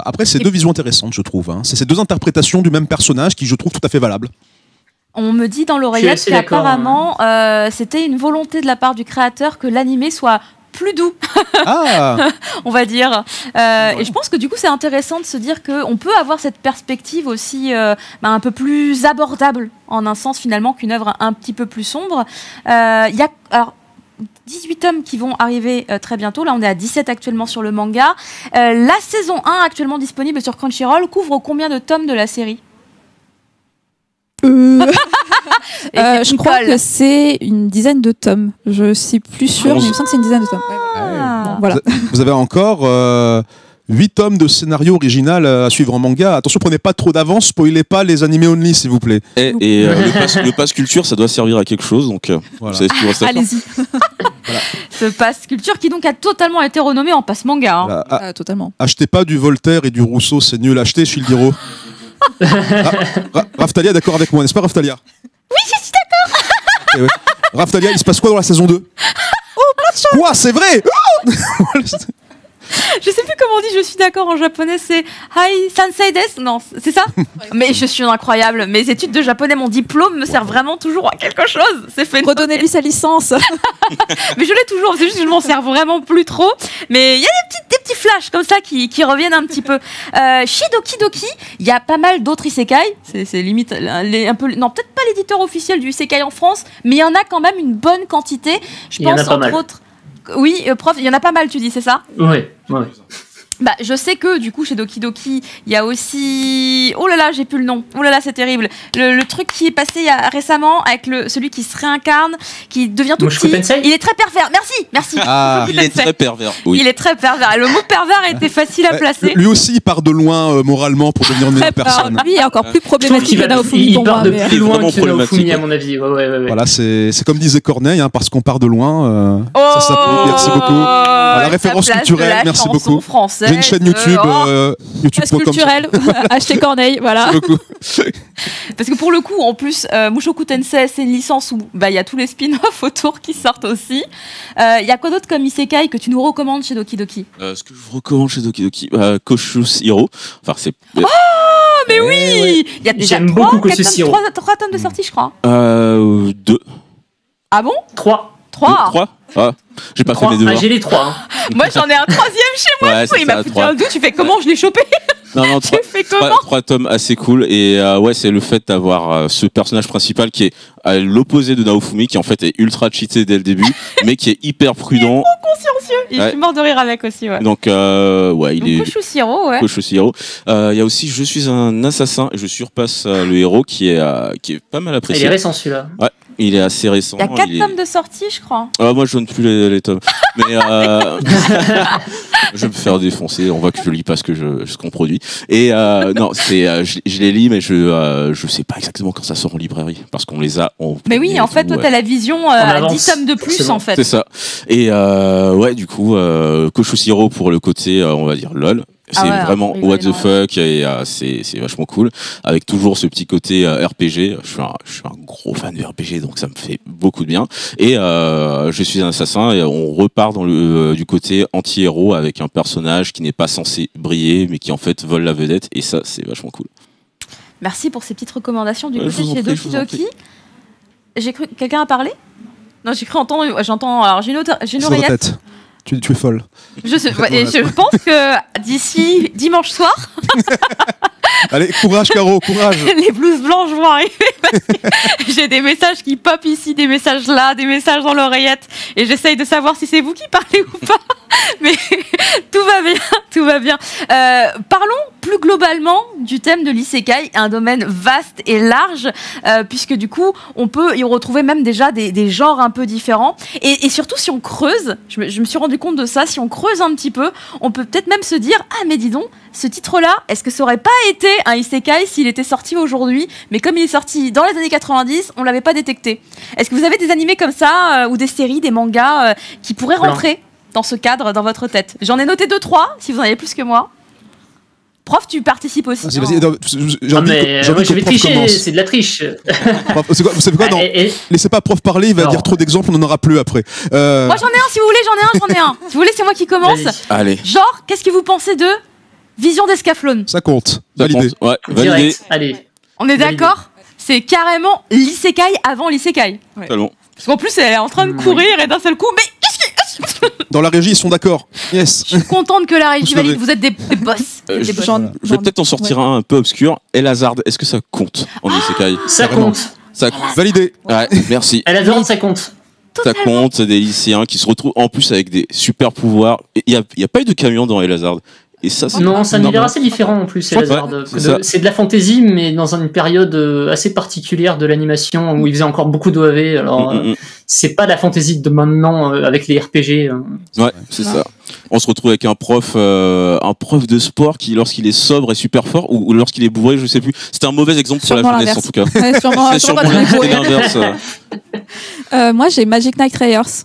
Après, c'est deux visions intéressantes, je trouve. C'est ces deux interprétations du même personnage qui, je trouve, tout à fait valables. On me dit dans l'oreillette qu'apparemment, c'était une volonté de la part du créateur que l'animé soit plus doux, on va dire. Et je pense que du coup, c'est intéressant de se dire qu'on peut avoir cette perspective aussi un peu plus abordable, en un sens finalement, qu'une œuvre un petit peu plus sombre. Il y a... 18 tomes qui vont arriver très bientôt. Là, on est à 17 actuellement sur le manga. La saison 1, actuellement disponible sur Crunchyroll, couvre combien de tomes de la série ? Je crois que c'est une dizaine de tomes. Je suis plus sûre, mais il me semble que c'est une dizaine de tomes. Bon, voilà. Vous avez encore 8 tomes de scénario original à suivre en manga. Attention, prenez pas trop d'avance, spoilez pas les animés only, s'il vous plaît. Et le pass culture, ça doit servir à quelque chose, donc voilà. Allez-y. Voilà. Ce pass culture qui donc a totalement été renommé en pass manga. Voilà. Totalement. Achetez pas du Voltaire et du Rousseau, c'est nul. Achetez Shildiro. Raftalia, d'accord avec moi, n'est-ce pas, Raftalia ? Oui, je suis d'accord. Raftalia, il se passe quoi dans la saison 2 ? Plein de choses. Quoi, c'est vrai ? Je sais plus comment on dit je suis d'accord en japonais, c'est Hai Sansei desu. Non, c'est ça. Mais je suis incroyable. Mes études de japonais, mon diplôme me sert vraiment toujours à quelque chose. C'est fait. Redonnez-lui sa licence. Mais je l'ai toujours, c'est juste que je m'en sers vraiment plus trop. Mais il y a des petits flashs comme ça qui reviennent un petit peu. Chez Doki Doki, il y a pas mal d'autres isekai. C'est limite un peu. Non, peut-être pas l'éditeur officiel du isekai en France, mais il y en a quand même une bonne quantité. Je pense entre autres. Oui, prof, il y en a pas mal, tu dis, c'est ça ? Oui. Je sais que du coup chez Doki Doki, il y a aussi... Oh là là, j'ai plus le nom. Oh là là, c'est terrible. Le truc qui est passé récemment avec celui qui se réincarne, qui devient tout petit. Il est très pervers. Merci. Il est très pervers. Oui. Il est très pervers. Le mot pervers était facile à placer. Lui aussi, il part de loin moralement pour devenir une meilleure personne. Lui est encore plus problématique que Naofumi pour moi. Il part de plus loin que Naofumi, à mon avis. Ouais. Voilà, c'est comme disait Corneille, parce qu'on part de loin. Ça s'appelle. Merci beaucoup. La référence culturelle, merci beaucoup. J'ai une chaîne YouTube. YouTube culturel. Achetez Corneille, voilà. Parce que pour le coup, en plus, Mushoku Tensei, c'est une licence où il y a tous les spin-offs autour qui sortent aussi. Il y a quoi d'autre comme isekai que tu nous recommandes chez Doki Doki ? Ce que je vous recommande chez Doki Doki, Koshus Hiro. Enfin, c'est. Oh, mais oui. Il y a déjà 3 tomes de sortie, je crois. 2. Ah bon ? 3. 3. Ah, j'ai pas fait mes devoirs. J'ai les 3. Moi, j'en ai un 3e chez moi. Ouais, il m'a foutu un doute. Tu fais comment je l'ai chopé ? Non, tu fais comment ? 3 tomes assez cool. Et c'est le fait d'avoir ce personnage principal qui est à l'opposé de Naofumi, qui en fait est ultra cheaté dès le début, mais qui est hyper prudent. Il est trop consciencieux. Et je suis mort de rire avec aussi. Ouais. Donc, il est. Koshus Hiro, ouais. Koshus Hiro. Il y a aussi Je suis un assassin et je surpasse le héros qui est pas mal apprécié. Il est récent celui-là. Ouais. Il est assez récent. Il y a 4 tomes de sortie, je crois. Moi, je donne plus les tomes. Mais je vais me faire défoncer. On voit que je lis pas ce qu'on produit. Et non, je les lis, mais je sais pas exactement quand ça sort en librairie, parce qu'on les a. Mais oui, en fait, toi, t'as la vision à 10 tomes de plus, en fait. C'est ça. Et du coup, Koshus Hiro pour le côté, on va dire LOL. C'est vraiment what the fuck et c'est vachement cool. Avec toujours ce petit côté RPG. Je suis un gros fan de RPG, donc ça me fait beaucoup de bien. Et je suis un assassin et on repart dans du côté anti-héros avec un personnage qui n'est pas censé briller, mais qui en fait vole la vedette. Et ça, c'est vachement cool. Merci pour ces petites recommandations du côté de chez Doki Doki. J'ai cru quelqu'un a parlé. Non, j'ai cru entendre. J'entends. Alors j'ai une oreillette. Tu es folle. Je pense que d'ici dimanche soir. Allez, courage Caro, courage. Les blouses blanches vont arriver. J'ai des messages qui pop ici, des messages là, des messages dans l'oreillette, et j'essaye de savoir si c'est vous qui parlez ou pas. Mais tout va bien, tout va bien. Parlons plus globalement du thème de l'isekai, un domaine vaste et large, puisque du coup, on peut y retrouver même déjà des genres un peu différents. Et surtout, si on creuse, je me suis rendu compte de ça, si on creuse un petit peu, on peut peut-être même se dire, ah mais dis donc, ce titre-là, est-ce que ça aurait pas été un isekai s'il était sorti aujourd'hui, mais comme il est sorti dans les années 90, on l'avait pas détecté. Est-ce que vous avez des animés comme ça, ou des séries, des mangas, qui pourraient rentrer dans ce cadre, dans votre tête? J'en ai noté 2-3, si vous en avez plus que moi. Prof, tu participes aussi. Vas-y, je vais tricher, c'est de la triche. Prof, vous savez quoi, non. Laissez pas prof parler, il va dire trop d'exemples, on n'en aura plus après. Moi j'en ai un, si vous voulez, j'en ai un. Si vous voulez, c'est moi qui commence. Allez. Genre, qu'est-ce que vous pensez de Vision d'Escaflowne? Ça compte. Validé. Ouais, validé. Allez. On est d'accord? C'est carrément l'isekai avant l'isekai. Ouais. Parce qu'en plus, elle est en train de courir et d'un seul coup, mais qu'est-ce que... Dans la régie, ils sont d'accord. Yes. Je suis contente que la régie valide. Vous êtes des boss. Je vais peut-être en sortir un peu obscur. Elazard, est-ce que ça compte en isekai? Ça compte. Ça compte. Validé. Ouais, merci. Elazard, ça compte. Ça compte, c'est des lycéens qui se retrouvent en plus avec des super pouvoirs. Il y a pas eu de camion dans Elazard. Et ça, non, c'est un univers assez différent en plus. C'est de la fantasy, mais dans une période assez particulière de l'animation où il faisait encore beaucoup d'OAV. Alors, c'est pas la fantasy de maintenant avec les RPG. Ouais, c'est ça. On se retrouve avec un prof de sport qui, lorsqu'il est sobre, est super fort, ou lorsqu'il est bourré, je sais plus. C'était un mauvais exemple pour la jeunesse en tout cas. Ouais, sûrement l'inverse. Moi, j'ai Magic Knight Rayers.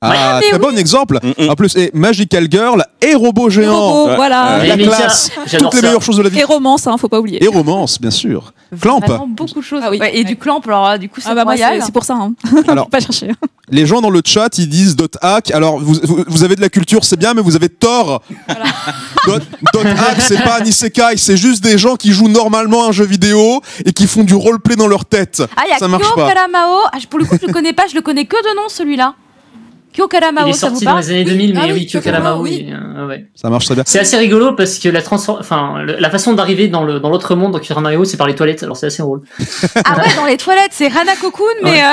Ah, très bon exemple. En plus, et Magical Girl et Robot Géant. Voilà. La classe. Toutes les meilleures choses de la vie. Et romance, faut pas oublier. Et romance, bien sûr. Clamp. Vraiment beaucoup de choses. Ah oui. Ouais, et du clamp, alors du coup, c'est royal. C'est pour ça. Alors, pas chercher. Les gens dans le chat, ils disent .hack. Alors, vous avez de la culture, c'est bien, mais vous avez tort. Voilà. .hack, c'est pas un isekai, c'est juste des gens qui jouent normalement à un jeu vidéo et qui font du roleplay dans leur tête. Ah, il y a Kyo Karamao. Pour le coup, je le connais pas, je le connais que de nom, celui-là. Kyo Karamao, il est sorti dans les années 2000, mais oui, Kyo Karamao, oui. Ouais. Ça marche très bien. C'est assez rigolo parce que la façon d'arriver dans l'autre monde, dans Kyo Karamao, c'est par les toilettes, alors c'est assez drôle. Ah ouais, dans les toilettes, c'est Hana Cocoon, mais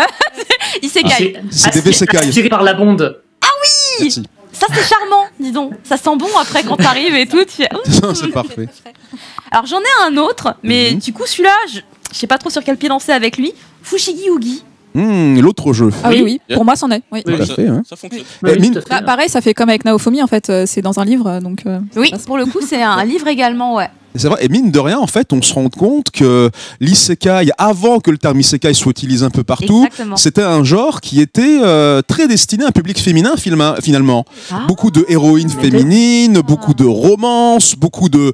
isekai. C'est des Vesekai. Tiré par la bonde. Ah oui. Merci. Ça c'est charmant, dis donc. Ça sent bon après quand t'arrives et tout. C'est parfait. Alors j'en ai un autre, mais du coup celui-là, je sais pas trop sur quel pied lancer avec lui. Fushigi Yugi. L'autre jeu. Ah oui. Pour moi, c'en est. Oui. Tout à fait, hein. Ça fonctionne. Pareil, ça fait comme avec Naofumi, en fait, c'est dans un livre. Donc, oui, pour le coup, c'est un livre également, ouais. C'est vrai, et mine de rien, en fait, on se rend compte que l'isekai, avant que le terme isekai soit utilisé un peu partout, c'était un genre qui était très destiné à un public féminin, finalement. Beaucoup de héroïnes féminines, beaucoup de romances, beaucoup de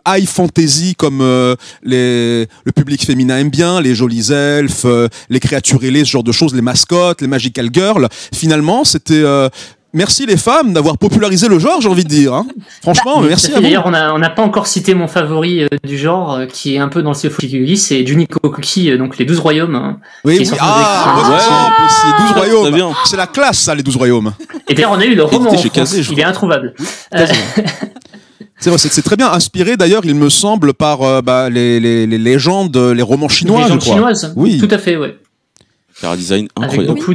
high fantasy comme le public féminin aime bien, les jolies elfes, les créatures ailées, ce genre de choses, les mascottes, les magical girls. Finalement, c'était... Merci les femmes d'avoir popularisé le genre, j'ai envie de dire. Hein. Franchement, merci à vous. D'ailleurs, on n'a pas encore cité mon favori du genre, qui est un peu dans le style Fushigi, c'est Juniko Koki, donc les 12 royaumes. Hein, oui, aussi, 12 royaumes. C'est la classe, ça, les 12 royaumes. Et d'ailleurs, on a eu le roman en France, il est introuvable. C'est vrai, c'est très bien inspiré, d'ailleurs, il me semble, par les légendes, les romans chinois, je crois. Chinoises, oui. Tout à fait, ouais. Design incroyable. Avec beaucoup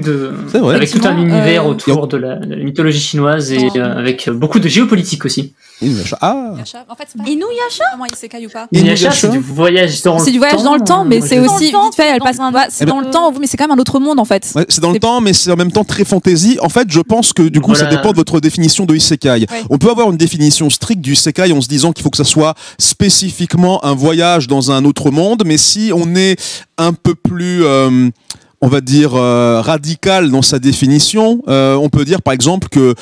avec tout un univers autour de la mythologie chinoise et avec beaucoup de géopolitique aussi. Inuyasha. En fait, c'est pas Inuyasha. Comment isekai ou pas? Inuyasha, c'est du voyage dans le temps. C'est du voyage dans le temps, mais c'est aussi vite fait. Elle passe. C'est dans le temps, mais c'est quand même un autre monde en fait. Ouais, c'est dans le temps, mais c'est en même temps très fantasy. En fait, je pense que du coup, ça dépend de votre définition de isekai. Ouais. On peut avoir une définition stricte du isekai en se disant qu'il faut que ça soit spécifiquement un voyage dans un autre monde, mais si on est un peu plus on va dire radical dans sa définition. On peut dire par exemple que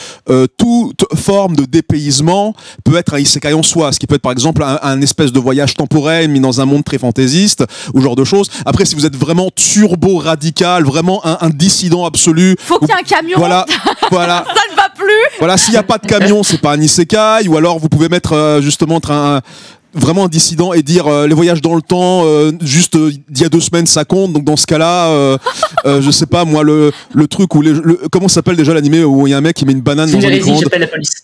toute forme de dépaysement peut être un isekai en soi, ce qui peut être par exemple un espèce de voyage temporel mis dans un monde très fantaisiste ou genre de choses. Après, si vous êtes vraiment turbo radical, vraiment un dissident absolu, faut qu'il y ait un camion. Voilà. Ça ne va plus. Voilà, s'il n'y a pas de camion, c'est pas un isekai. Ou alors vous pouvez mettre justement vraiment un dissident et dire les voyages dans le temps juste d'il y a 2 semaines ça compte, donc dans ce cas-là je sais pas moi le truc où comment s'appelle déjà l'animé où il y a un mec qui met une banane dans un micro-ondes. J'appelle la police.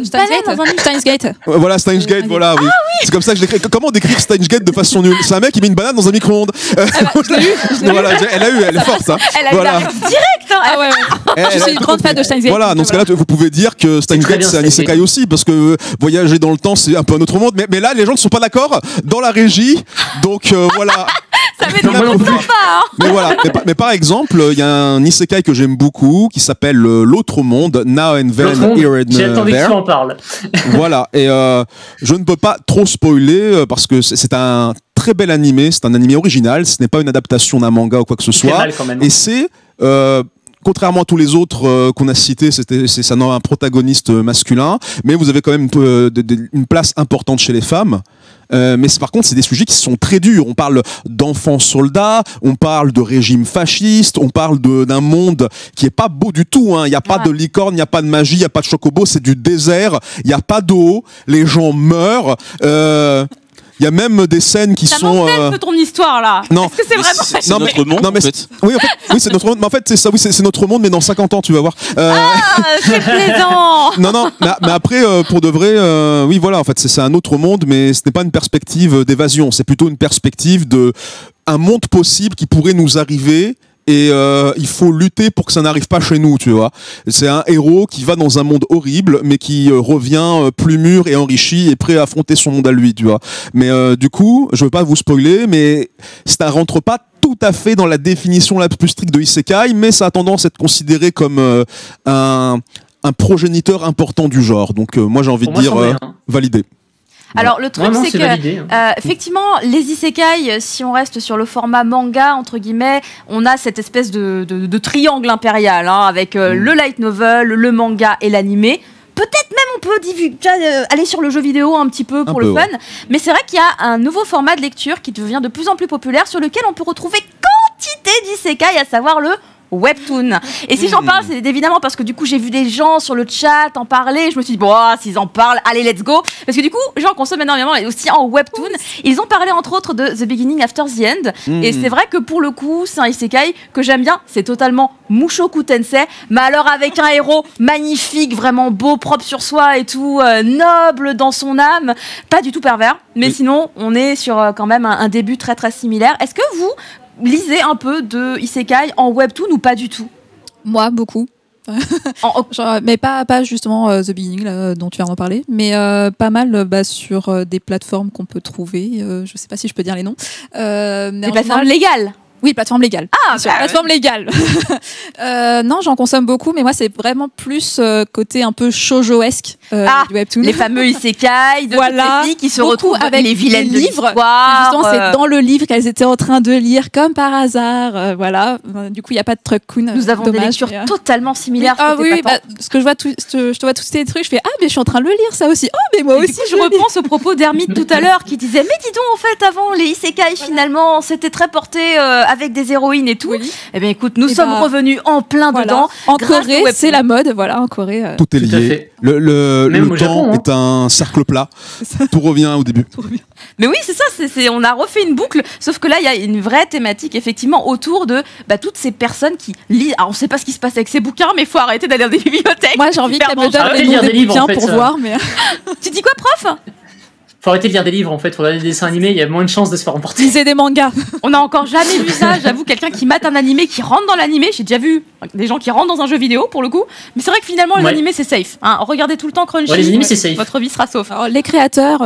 Steins Gate. Voilà, Steins Gate, voilà, oui. C'est comme ça que je l'écris. Comment décrire Steins Gate de façon nulle? C'est un mec qui met une banane dans un micro-ondes. Je l'ai eu. Voilà, elle est forte, hein. Elle a eu la réponse directe. Ah ouais. Je suis une grande fan de Steins Gate. Voilà, dans ce cas-là, vous pouvez dire que Steins Gate c'est un isekai aussi, parce que voyager dans le temps c'est un peu un autre monde, mais là les gens ne sont pas d'accord dans la régie, donc voilà. Ça m'étonne pas. Mais voilà, mais par exemple, il y a un isekai que j'aime beaucoup qui s'appelle l'autre monde, Now and Then, Here and J'ai attendu que tu en parles. Voilà, et je ne peux pas trop spoiler parce que c'est un très bel animé, c'est un animé original, ce n'est pas une adaptation d'un manga ou quoi que ce soit, et c'est contrairement à tous les autres qu'on a cités, c'est un protagoniste masculin, mais vous avez quand même une place importante chez les femmes. Mais par contre, c'est des sujets qui sont très durs. On parle d'enfants soldats, on parle de régime fasciste, on parle d'un monde qui est pas beau du tout. Il n'y a pas de licorne, il n'y a pas de magie, il n'y a pas de chocobo, c'est du désert, il n'y a pas d'eau, les gens meurent. Il y a même des scènes qui sont. Ça m'embête ton histoire là. Non. Est-ce que c'est vraiment. C'est notre monde. Non, mais en fait. Oui, c'est notre monde. Mais en fait, c'est ça. Oui, c'est notre monde, mais dans 50 ans, tu vas voir. C'est plaisant. Non. Mais après, pour de vrai, oui, voilà. En fait, c'est un autre monde, mais ce n'est pas une perspective d'évasion. C'est plutôt une perspective de un monde possible qui pourrait nous arriver. Et il faut lutter pour que ça n'arrive pas chez nous, tu vois. C'est un héros qui va dans un monde horrible, mais qui revient plus mûr et enrichi et prêt à affronter son monde à lui, tu vois. Mais du coup, je veux pas vous spoiler, mais ça rentre pas tout à fait dans la définition la plus stricte de isekai, mais ça a tendance à être considéré comme un progéniteur important du genre. Donc moi, j'ai envie de dire validé. Alors le truc c'est que effectivement les isekai, si on reste sur le format manga entre guillemets, on a cette espèce de triangle impérial avec le light novel, le manga et l'animé. Peut-être même on peut aller sur le jeu vidéo un petit peu pour le fun, mais c'est vrai qu'il y a un nouveau format de lecture qui devient de plus en plus populaire sur lequel on peut retrouver quantité d'isekai, à savoir le webtoon. Et si j'en parle, c'est évidemment parce que du coup j'ai vu des gens sur le chat en parler, je me suis dit bon, s'ils en parlent, allez let's go, parce que du coup j'en consomme énormément et aussi en webtoon. Ils ont parlé entre autres de The Beginning After the End, et c'est vrai que pour le coup c'est un isekai que j'aime bien, c'est totalement Mushoku Tensei, mais alors avec un héros magnifique, vraiment beau, propre sur soi et tout, noble dans son âme, pas du tout pervers, mais sinon on est sur quand même un début très très similaire. Est-ce que vous lisez un peu de isekai en webtoon ou pas du tout? Moi, beaucoup. Mais pas justement The Beginning là, dont tu viens d'en parler, mais pas mal sur des plateformes qu'on peut trouver. Je sais pas si je peux dire les noms. Des plateformes légales. Oui, plateforme légale. Plateforme légale. Non, j'en consomme beaucoup, mais moi, c'est vraiment plus côté un peu shoujo-esque du webtoon. Les fameux isekai de toutes les filles qui se retrouvent avec les vilaines livres. Justement, c'est dans le livre qu'elles étaient en train de lire, comme par hasard. Voilà. Du coup, il n'y a pas de truc-coon. Nous avons des lectures totalement similaires. Oui, ce que je vois, je te vois tous ces trucs, je fais mais je suis en train de le lire, ça aussi. Oh, mais moi aussi. Du coup, je reprends ce propos d'Hermite tout à l'heure qui disait mais dis donc, en fait, avant les isekai, finalement, c'était très porté avec des héroïnes et tout. Eh bien, écoute, nous sommes revenus en plein dedans. En Corée, c'est la mode. Voilà, en Corée. Tout est lié. Le temps est un cercle plat. Tout revient au début. Mais oui, c'est ça. On a refait une boucle. Sauf que là, il y a une vraie thématique, effectivement, autour de toutes ces personnes qui lisent. Alors, on ne sait pas ce qui se passe avec ces bouquins, mais il faut arrêter d'aller dans des bibliothèques. Moi, j'ai envie qu'elle me donne les noms des bouquins pour voir. Mais tu dis quoi, prof? Faut arrêter de lire des livres en fait, faut regarder des dessins animés, il y a moins de chances de se faire emporter. Lisez des mangas. On n'a encore jamais vu ça, j'avoue, quelqu'un qui mate un animé, qui rentre dans l'animé. J'ai déjà vu des gens qui rentrent dans un jeu vidéo pour le coup, mais c'est vrai que finalement les animés c'est safe. Regardez tout le temps Crunchy, les animés c'est safe. Votre vie sera sauf. Alors, les créateurs,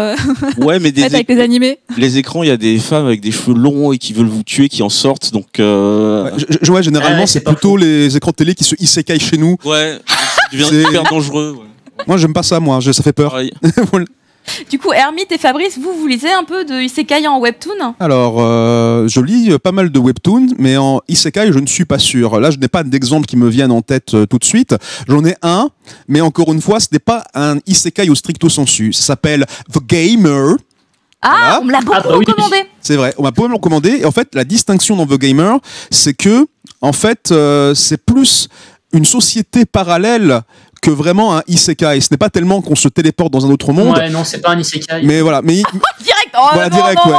ouais, mais avec les animés. Les écrans, il y a des femmes avec des cheveux longs et qui veulent vous tuer, qui en sortent, donc. Généralement c'est plutôt les écrans de télé qui se isekai chez nous. Ouais, ça devient hyper dangereux. Ouais. Moi j'aime pas ça, ça fait peur. Du coup, Hermite et Fabrice, vous lisez un peu de Isekai en webtoon? Alors, je lis pas mal de webtoons, mais en Isekai, je ne suis pas sûr. Là, je n'ai pas d'exemple qui me viennent en tête tout de suite. J'en ai un, mais encore une fois, ce n'est pas un Isekai au stricto sensu. Ça s'appelle The Gamer. Ah, Voilà. on me l'a beaucoup recommandé. C'est vrai, on m'a pas mal recommandé. Et en fait, la distinction dans The Gamer, c'est que, en fait, c'est plus une société parallèle que vraiment un isekai. Ce n'est pas tellement qu'on se téléporte dans un autre monde. Ouais, non, c'est pas un isekai. Mais voilà, mais Direct. Voilà, direct, ouais.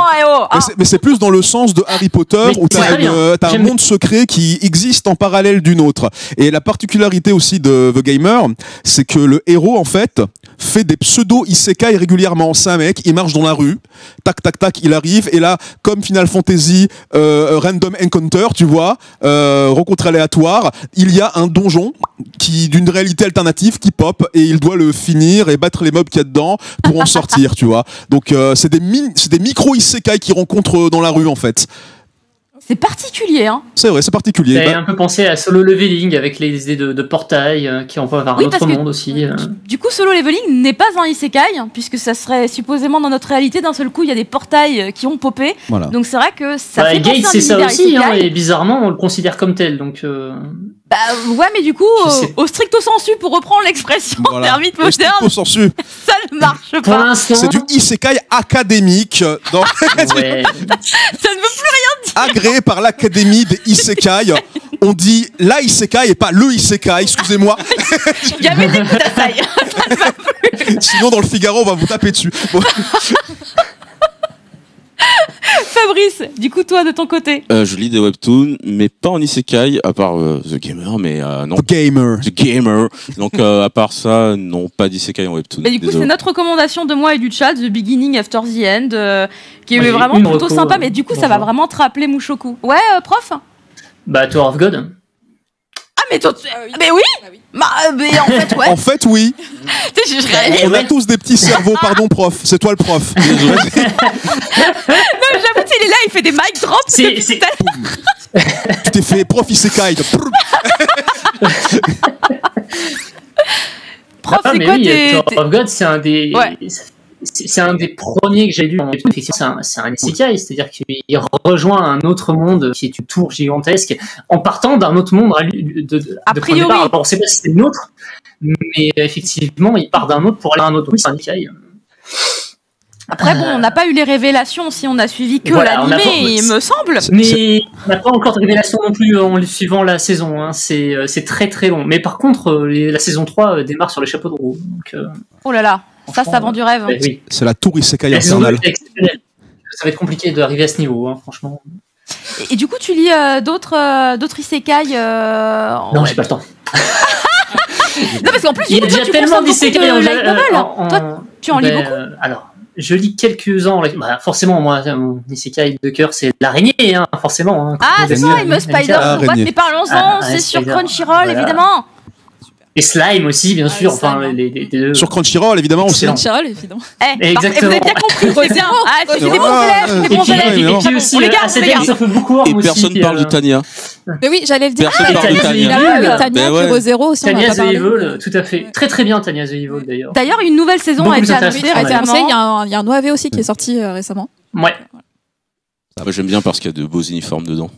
Ah. mais c'est plus dans le sens de Harry Potter Mais où tu très bien. as un J'aime monde secret qui existe en parallèle d'une autre. Et la particularité aussi de The Gamer, c'est que le héros en fait fait des pseudo isekai régulièrement. C'est un mec, il marche dans la rue, tac tac tac, il arrive et là, comme Final Fantasy Random Encounter, tu vois, rencontre aléatoire, il y a un donjon qui d'une réalité alternative qui pop et il doit le finir et battre les mobs qu'il y a dedans pour en sortir, tu vois. Donc c'est des micro isekai qui rencontrent dans la rue en fait. C'est particulier, hein. C'est vrai, c'est particulier. J'avais un peu pensé à Solo Leveling avec les idées de portail qui envoient vers un autre monde aussi. Du coup, Solo Leveling n'est pas un isekai, puisque ça serait supposément dans notre réalité, d'un seul coup, il y a des portails qui ont popé. Voilà. Donc c'est vrai que ça fait Gate, penser à un c'est ça univers aussi, isekai. hein, et bizarrement, on le considère comme tel. Donc, Bah ouais, mais du coup, Je sais. au stricto sensu, pour reprendre l'expression Voilà. d'Hermite Le stricto moderne, sensu. ça ne marche pour pas. l'instant, C'est du isekai académique dans... ouais. Ça ne veut plus rien dire. agréé par l'Académie des isekai. On dit la isekai et pas le isekai, excusez-moi. Yamete Kudasai. Ça ne va plus. Sinon, dans le Figaro, on va vous taper dessus. Bon. Fabrice, du coup, toi, de ton côté. Je lis des webtoons, mais pas en isekai, à part The Gamer, mais non. The Gamer. The Gamer. Donc, à part ça, non, pas d'isekai en webtoon. Bah, du coup, Désolé. c'est notre recommandation de moi et du chat, The Beginning After the End, qui est Moi, j'ai vraiment une plutôt reco, sympa, mais du coup, ça va bonjour. vraiment te rappeler Mushoku. Ouais, prof? Bah, Tower of God. Ah, mais toi, mais oui. Bah, mais en fait, ouais. En fait, oui. Tu sais, je réalise. On a tous des petits cerveaux, pardon, prof. C'est toi le prof. Désolé. J'avoue, il est là, il fait des mic drops. C'est- depuis c'est- tout à l'heure. Tu t'es fait prof isekai. Prof, Ah, c'est mais quoi oui, tes... Tower of God, c'est un des. Ouais. C'est un des premiers que j'ai lu. Effectivement, c'est un isekai, c'est-à-dire qu'il rejoint un autre monde qui est une tour gigantesque en partant d'un autre monde A de priori. point de départ. Alors, on ne sait pas si c'est le nôtre, mais effectivement, il part d'un autre pour aller à un autre. Oui, c'est un isekai. Après, bon, on n'a pas eu les révélations si on a suivi que Voilà, on n'a pas- l'animé, il me semble. Mais on n'a pas encore de révélation non plus en suivant la saison. Hein. C'est très très long. Mais par contre, la saison 3 démarre sur les chapeaux de roue. Donc, Oh là là, ça vend du rêve. oui. C'est la tour isekai La saison 2 infernale. est exceptionnelle. Ça va être compliqué d'arriver à ce niveau, hein, franchement. Et du coup, tu lis d'autres isekai Non, ouais. j'ai pas le temps. Non, parce qu'en plus, Il y du a coup, toi, déjà tu tellement consommes beaucoup d'isekai de en light novel. Toi, tu en lis Ben, beaucoup. Alors, je lis quelques-uns. Bah, forcément, moi, mon isekai de cœur, c'est l'araignée, hein, forcément. Hein, Ah, c'est ça, Anita, il me spider Anita. son pote, mais parlons-en, Ah, c'est sur Spider, Crunchyroll, voilà. évidemment. Et Slime aussi, bien sûr. Slime, Enfin, hein. les deux. Sur Crunchyroll, évidemment aussi. Excellent. Crunchyroll, évidemment. Vous Exactement. avez bien compris, c'est bien. Ah, c'est des bons Ah, élèves, c'est des Et bons puis, élèves. évidemment. et puis aussi, On les garde, on les ACDM, garde. ça fait beaucoup. Et personne parle de Tania. Mais oui, j'allais le dire. Personne Ah, parle de Tania, Tania. Il a pas eu Tania, Ben ouais. Kuro Zero aussi, on en a Tania pas the parlé. Evil, tout à fait. Très très bien, Tania the Evil d'ailleurs. D'ailleurs, une nouvelle saison Beaucoup a été plus annoncée intéressant, A été annoncé, récemment. il y a un OAV aussi qui est sorti récemment. Ouais. Moi, j'aime bien parce qu'il y a de beaux uniformes dedans.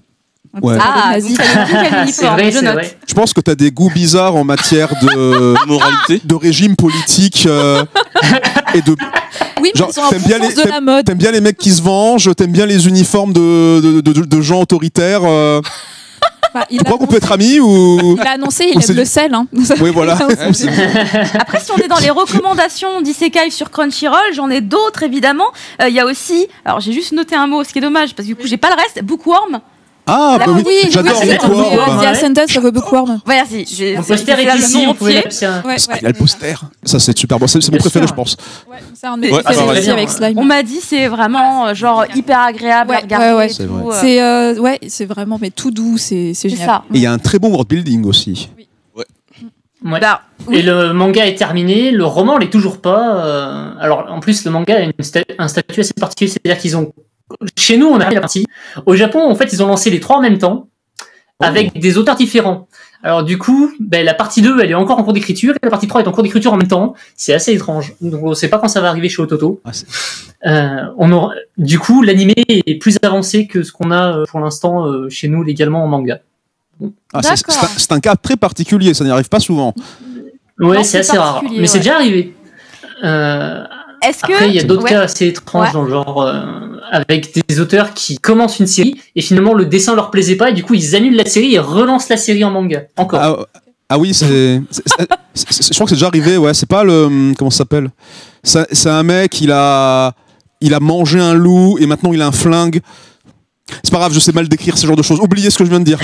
Ouais. Ah, Vas-y. donc ça veut dire quel C'est uniforme, vrai, je c'est note. vrai. Je pense que tu as des goûts bizarres en matière de, Moralité. de régime politique et de. Oui, mais Genre, ils ont un t'aimes bon bien sens les- de la mode. T'aimes bien les mecs qui se vengent, t'aimes bien les uniformes de gens autoritaires. Bah, il Tu a crois qu'on peut être annoncé- amis ou. Il a annoncé, il Ou c'est aime le du- sel. Hein. Oui, voilà. Après, si on est dans les recommandations d'Isekai sur Crunchyroll, j'en ai d'autres évidemment. Il y a aussi, alors j'ai juste noté un mot, ce qui est dommage, parce que du coup j'ai pas le reste. Bookworm. Ah, bah Ah oui, oui, j'adore oui, c'est Bookworm. Bookworm. The Ouais. Ascendance of a Bookworm. Ouais, merci. Mon poster est ici, vous pouvez l'appuyer. Ouais, Il y a le poster. Ça, c'est super bon. C'est mon Bien préféré, sûr. je pense. ouais, c'est un de mes Ouais, préférés pareil. aussi avec Slime. On m'a dit c'est vraiment genre hyper agréable à Ouais, regarder. ouais, et c'est tout, vrai. C'est vraiment mais tout doux, c'est c'est génial. ça. Et il y a un très bon world building aussi. Ouais. Bah, oui. Et le manga est terminé, le roman l'est toujours pas. Alors en plus le manga a un statut assez particulier, c'est-à-dire qu'ils ont, chez nous on a la partie. Au Japon en fait ils ont lancé les trois en même temps avec des auteurs différents. Alors du coup, la partie 2, elle est encore en cours d'écriture, et la partie 3 est en cours d'écriture en même temps. C'est assez étrange. Donc on sait pas quand ça va arriver chez Ototo. Du coup, l'animé est plus avancé que ce qu'on a pour l'instant chez nous légalement en manga. C'est un cas très particulier, ça n'y arrive pas souvent. Ouais, c'est assez rare. Mais c'est déjà arrivé. Après, il y a d'autres cas assez étranges dans le genre avec des auteurs qui commencent une série et finalement le dessin leur plaisait pas et du coup ils annulent la série et relancent la série en manga. Encore. Ah oui, je crois que c'est déjà arrivé. Ouais, c'est pas le comment ça s'appelle. C'est un mec, il a mangé un loup et maintenant il a un flingue. C'est pas grave, je sais mal décrire ce genre de choses. Oubliez ce que je viens de dire.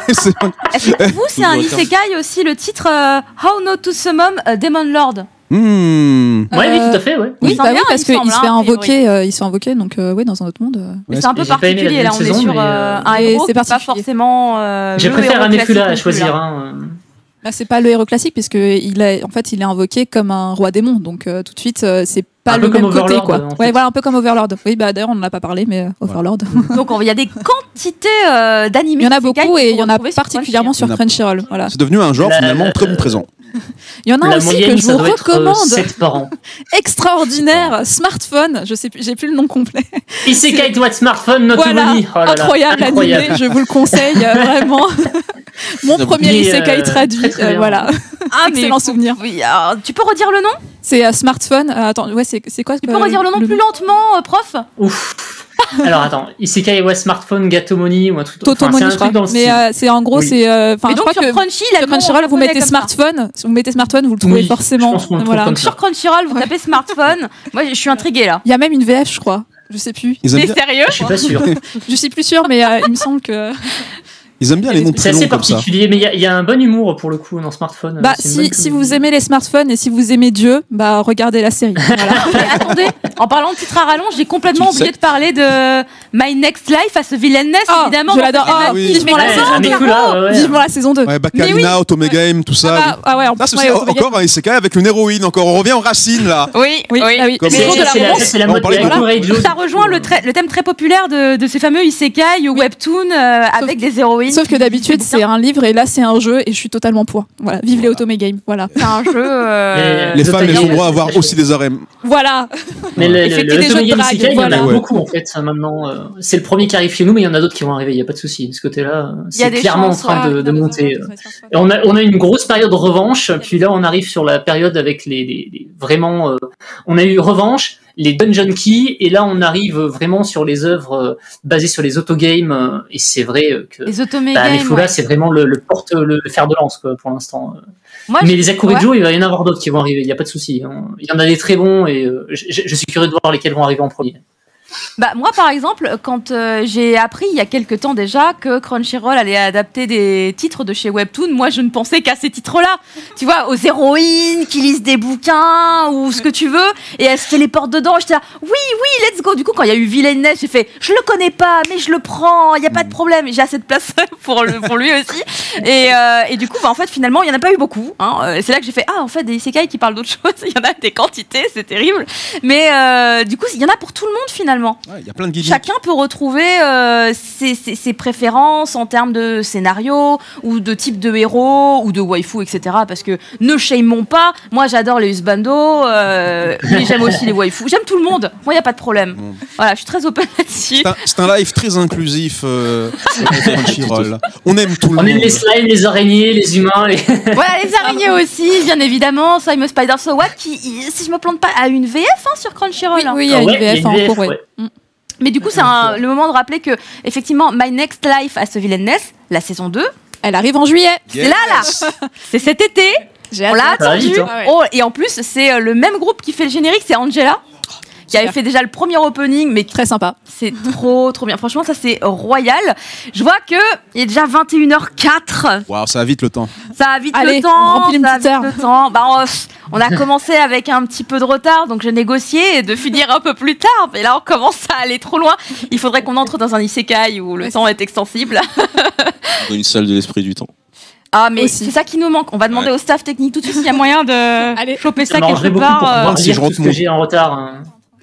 Est-ce que pour vous, c'est un isekai aussi le titre How Not to Summon a Demon Lord? Oui, tout à fait, ouais. Oui, parce qu'ils se fait invoquer, ils sont invoqués, donc oui, dans un autre monde. Mais c'est un peu particulier, là, on est sur un héros qui n'est pas forcément. Je préfère un Nefula à choisir. C'est pas le héros classique, puisqu'il est invoqué comme un roi démon, donc tout de suite, c'est pas le même côté, quoi. Ouais, voilà, un peu comme Overlord. Oui, d'ailleurs, on n'en a pas parlé, mais Overlord. Donc, il y a des quantités d'animés. Il y en a beaucoup et il y en a particulièrement sur Crunchyroll. Voilà. C'est devenu un genre finalement très présent. Il y en a aussi que je vous recommande. 7 par an. Extraordinaire, Smartphone. Je sais plus, j'ai plus le nom complet. Isekai to Smartphone, not money. Incroyable animé, je vous le conseille vraiment. Mon premier Isekai traduit, voilà. Excellent souvenir. Oui, tu peux redire le nom? C'est Smartphone. Attends, ouais, c'est quoi? Tu peux redire le nom plus lentement, prof? Ouf. Alors attends, Isekai wa Smartphone Gatomoni ou un truc. Totomoni, je crois. Mais c'est en gros, c'est. Enfin, je crois que sur Crunchyroll, vous mettez Smartphone. Si vous mettez Smartphone, vous le trouvez forcément. Voilà. Sur Crunchyroll, vous tapez Smartphone. Moi, je suis intriguée là. Il y a même une VF, je crois. Je sais plus. Mais sérieux? Je suis pas sûr. Je suis plus sûre, mais il me semble que. Ils aiment bien les noms très longs comme ça. C'est assez particulier, mais il y a un bon humour pour le coup dans Smartphone. Si vous aimez les smartphones et si vous aimez Dieu, regardez la série. Voilà. Mais attendez, en parlant de titre à rallonge, j'ai complètement oublié de parler de My Next Life à ce Villainess, évidemment. Je l'adore. Vivement la saison 2. Vivement la saison 2. Ouais, Bacalina, Otome Game, tout ça. C'est encore un isekai avec une héroïne. Encore, on revient aux racines là. Oui. C'est la mode de ça rejoint le thème très populaire de ces fameux isekai ou webtoons avec des héroïnes. Sauf que d'habitude c'est un livre et là c'est un jeu et je suis totalement pour. Voilà, vive les Otome Game. Voilà. C'est un jeu. Les femmes elles ont droit à avoir aussi des harems. Voilà. Mais le Otome Game Isekai, il y en a beaucoup en fait. Maintenant, c'est le premier qui arrive chez nous, mais il y en a d'autres qui vont arriver. Il y a pas de souci. De ce côté-là, c'est clairement en train de monter. Et on a une grosse période de revanche. Puis là, on arrive sur la période avec les vraiment. On a eu revanche. Les Dungeon Key, et là on arrive vraiment sur les œuvres basées sur les autogames, et c'est vrai que les automégames, les Fula, c'est vraiment le fer de lance quoi, pour l'instant. Mais les Akurejo, il va y en avoir d'autres qui vont arriver, il n'y a pas de souci. Il y en a des très bons, et je suis curieux de voir lesquels vont arriver en premier. Moi par exemple, quand j'ai appris il y a quelques temps déjà que Crunchyroll allait adapter des titres de chez Webtoon, moi je ne pensais qu'à ces titres-là, tu vois, aux héroïnes qui lisent des bouquins ou ce que tu veux, et elles se téléportent dedans. J'étais là, oui, let's go. Du coup, quand il y a eu Villainess, j'ai fait, je le connais pas, mais je le prends, il y a pas de problème, j'ai assez de place pour lui aussi. Et du coup, en fait, finalement, il y en a pas eu beaucoup. C'est là que j'ai fait, en fait, des isekai qui parlent d'autre chose, il y en a des quantités, c'est terrible. Mais du coup, il y en a pour tout le monde finalement. Ouais, y a plein de chacun peut retrouver ses préférences en termes de scénario ou de type de héros ou de waifu, etc. Parce que ne shameons pas, moi j'adore les husbandos, mais j'aime aussi les waifus. J'aime tout le monde, moi il n'y a pas de problème. Voilà, je suis très open là-dessus. C'est un live très inclusif. On aime tout le monde. On aime les slimes, les araignées, les humains. Voilà, les araignées aussi, bien évidemment. Slime Spider So What, qui, si je me plante pas, a une VF sur Crunchyroll. Oui, il y a une VF en cours, ouais. Mais du coup, c'est le moment de rappeler que, effectivement, My Next Life à ce Villainess, la saison 2, elle arrive en juillet. C'est là. C'est cet été. On l'a attendu. Et en plus, c'est le même groupe qui fait le générique, c'est Angela, qui avait fait déjà le premier opening, mais très sympa. C'est trop bien. Franchement, ça c'est royal. Je vois que il est déjà 21h04. Waouh, ça va vite le temps. Ça va vite le temps. On a commencé avec un petit peu de retard, donc j'ai négocié de finir un peu plus tard. Mais là, on commence à aller trop loin. Il faudrait qu'on entre dans un isekai où le temps est extensible. Une salle de l'esprit du temps. Ah, mais c'est ça qui nous manque. On va demander au staff technique tout de suite s'il y a moyen de choper ça quelque part. Si je rentre j'ai en retard.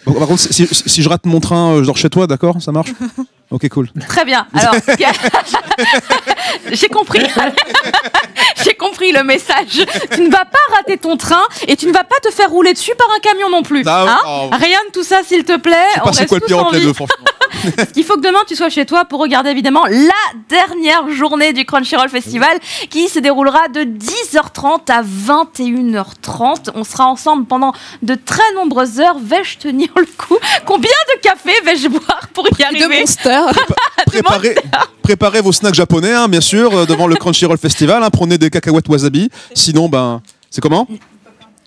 Par contre, si je rate mon train, je dors chez toi, d'accord? Ça marche? Ok, cool. Très bien. Alors, j'ai compris. J'ai compris le message. Tu ne vas pas rater ton train et tu ne vas pas te faire rouler dessus par un camion non plus. Ah, Rien de tout ça, s'il te plaît. Je sais pas c'est quoi le pire entre les deux, franchement. Il faut que demain tu sois chez toi pour regarder évidemment la dernière journée du Crunchyroll Festival qui se déroulera de 10h30 à 21h30. On sera ensemble pendant de très nombreuses heures. Vais-je tenir le coup? Combien de café vais-je boire pour y arriver? De Monster. Préparez vos snacks japonais, hein, bien sûr, devant le Crunchyroll Festival. Hein, prenez des cacahuètes wasabi. Sinon, ben, c'est comment?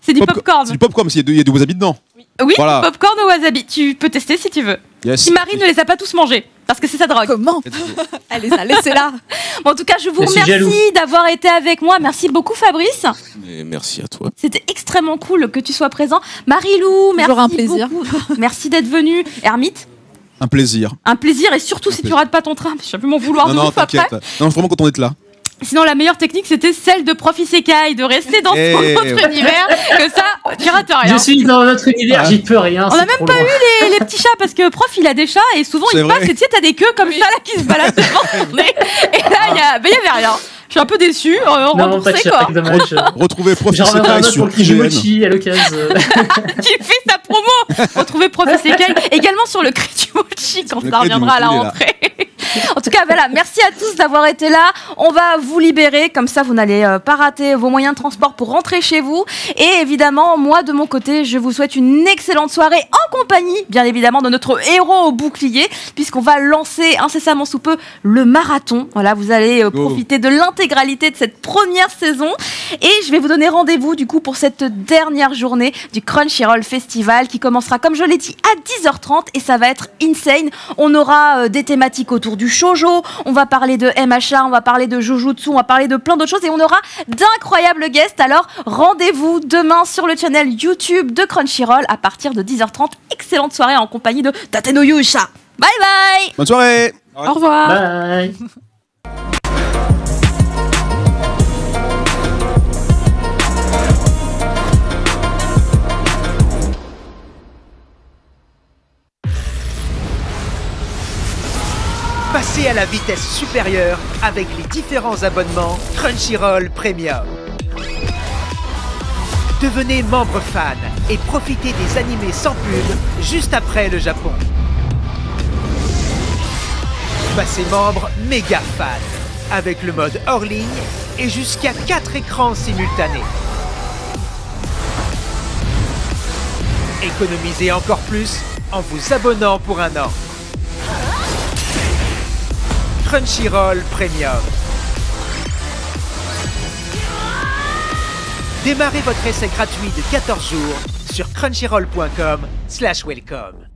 C'est du popcorn. C'est du popcorn, parce qu'il y a du wasabi dedans. Oui, voilà. Popcorn au wasabi. Tu peux tester si tu veux. Yes. Si Marie ne les a pas tous mangés, parce que c'est sa drogue. Comment? Allez, laissez-la. Bon, en tout cas, je vous remercie d'avoir été avec moi. Merci beaucoup, Fabrice. Et merci à toi. C'était extrêmement cool que tu sois présent. Marie-Lou, merci un plaisir. beaucoup. Merci d'être venue. Hermite. Un plaisir. Un plaisir, et surtout si tu rates pas ton train, je vais plus m'en vouloir de non, ouf après. Non, je suis vraiment content d'être là. Sinon, la meilleure technique, c'était celle de Prof Isekai, de rester dans notre univers, que ça, tu rates rien. Je suis dans notre univers, j'y peux rien. On n'a même pas eu les petits chats, parce que Prof, il a des chats, et souvent, il passe, et tu sais, t'as des queues comme ça, là, qui se baladent devant ton nez. Et là, il y avait rien. Je suis un peu déçue, remboursé, quoi. Dommage. Retrouvez Prof Isekai sur IGN. À l'occasion. Tu fais sa promo. Retrouvez Prof Isekai également sur le Cri du Mochi quand ça reviendra à la rentrée. En tout cas, voilà, merci à tous d'avoir été là. On va vous libérer, comme ça vous n'allez pas rater vos moyens de transport pour rentrer chez vous. Et évidemment, moi de mon côté, je vous souhaite une excellente soirée en compagnie, bien évidemment, de notre héros au bouclier, puisqu'on va lancer incessamment sous peu le marathon. Voilà, vous allez profiter de l'intégralité de cette première saison. Et je vais vous donner rendez-vous du coup pour cette dernière journée du Crunchyroll Festival qui commencera, comme je l'ai dit, à 10h30 et ça va être insane. On aura des thématiques autour du shoujo, on va parler de MHA, on va parler de Jujutsu, on va parler de plein d'autres choses et on aura d'incroyables guests. Alors rendez-vous demain sur le channel YouTube de Crunchyroll à partir de 10h30. Excellente soirée en compagnie de Tateno Yusha. Bye bye. Bonne soirée. Au revoir. Bye. Passez à la vitesse supérieure avec les différents abonnements Crunchyroll Premium. Devenez membre fan et profitez des animés sans pub juste après le Japon. Passez membre méga fan avec le mode hors ligne et jusqu'à 4 écrans simultanés. Économisez encore plus en vous abonnant pour un an. Crunchyroll Premium. Démarrez votre essai gratuit de 14 jours sur crunchyroll.com/welcome.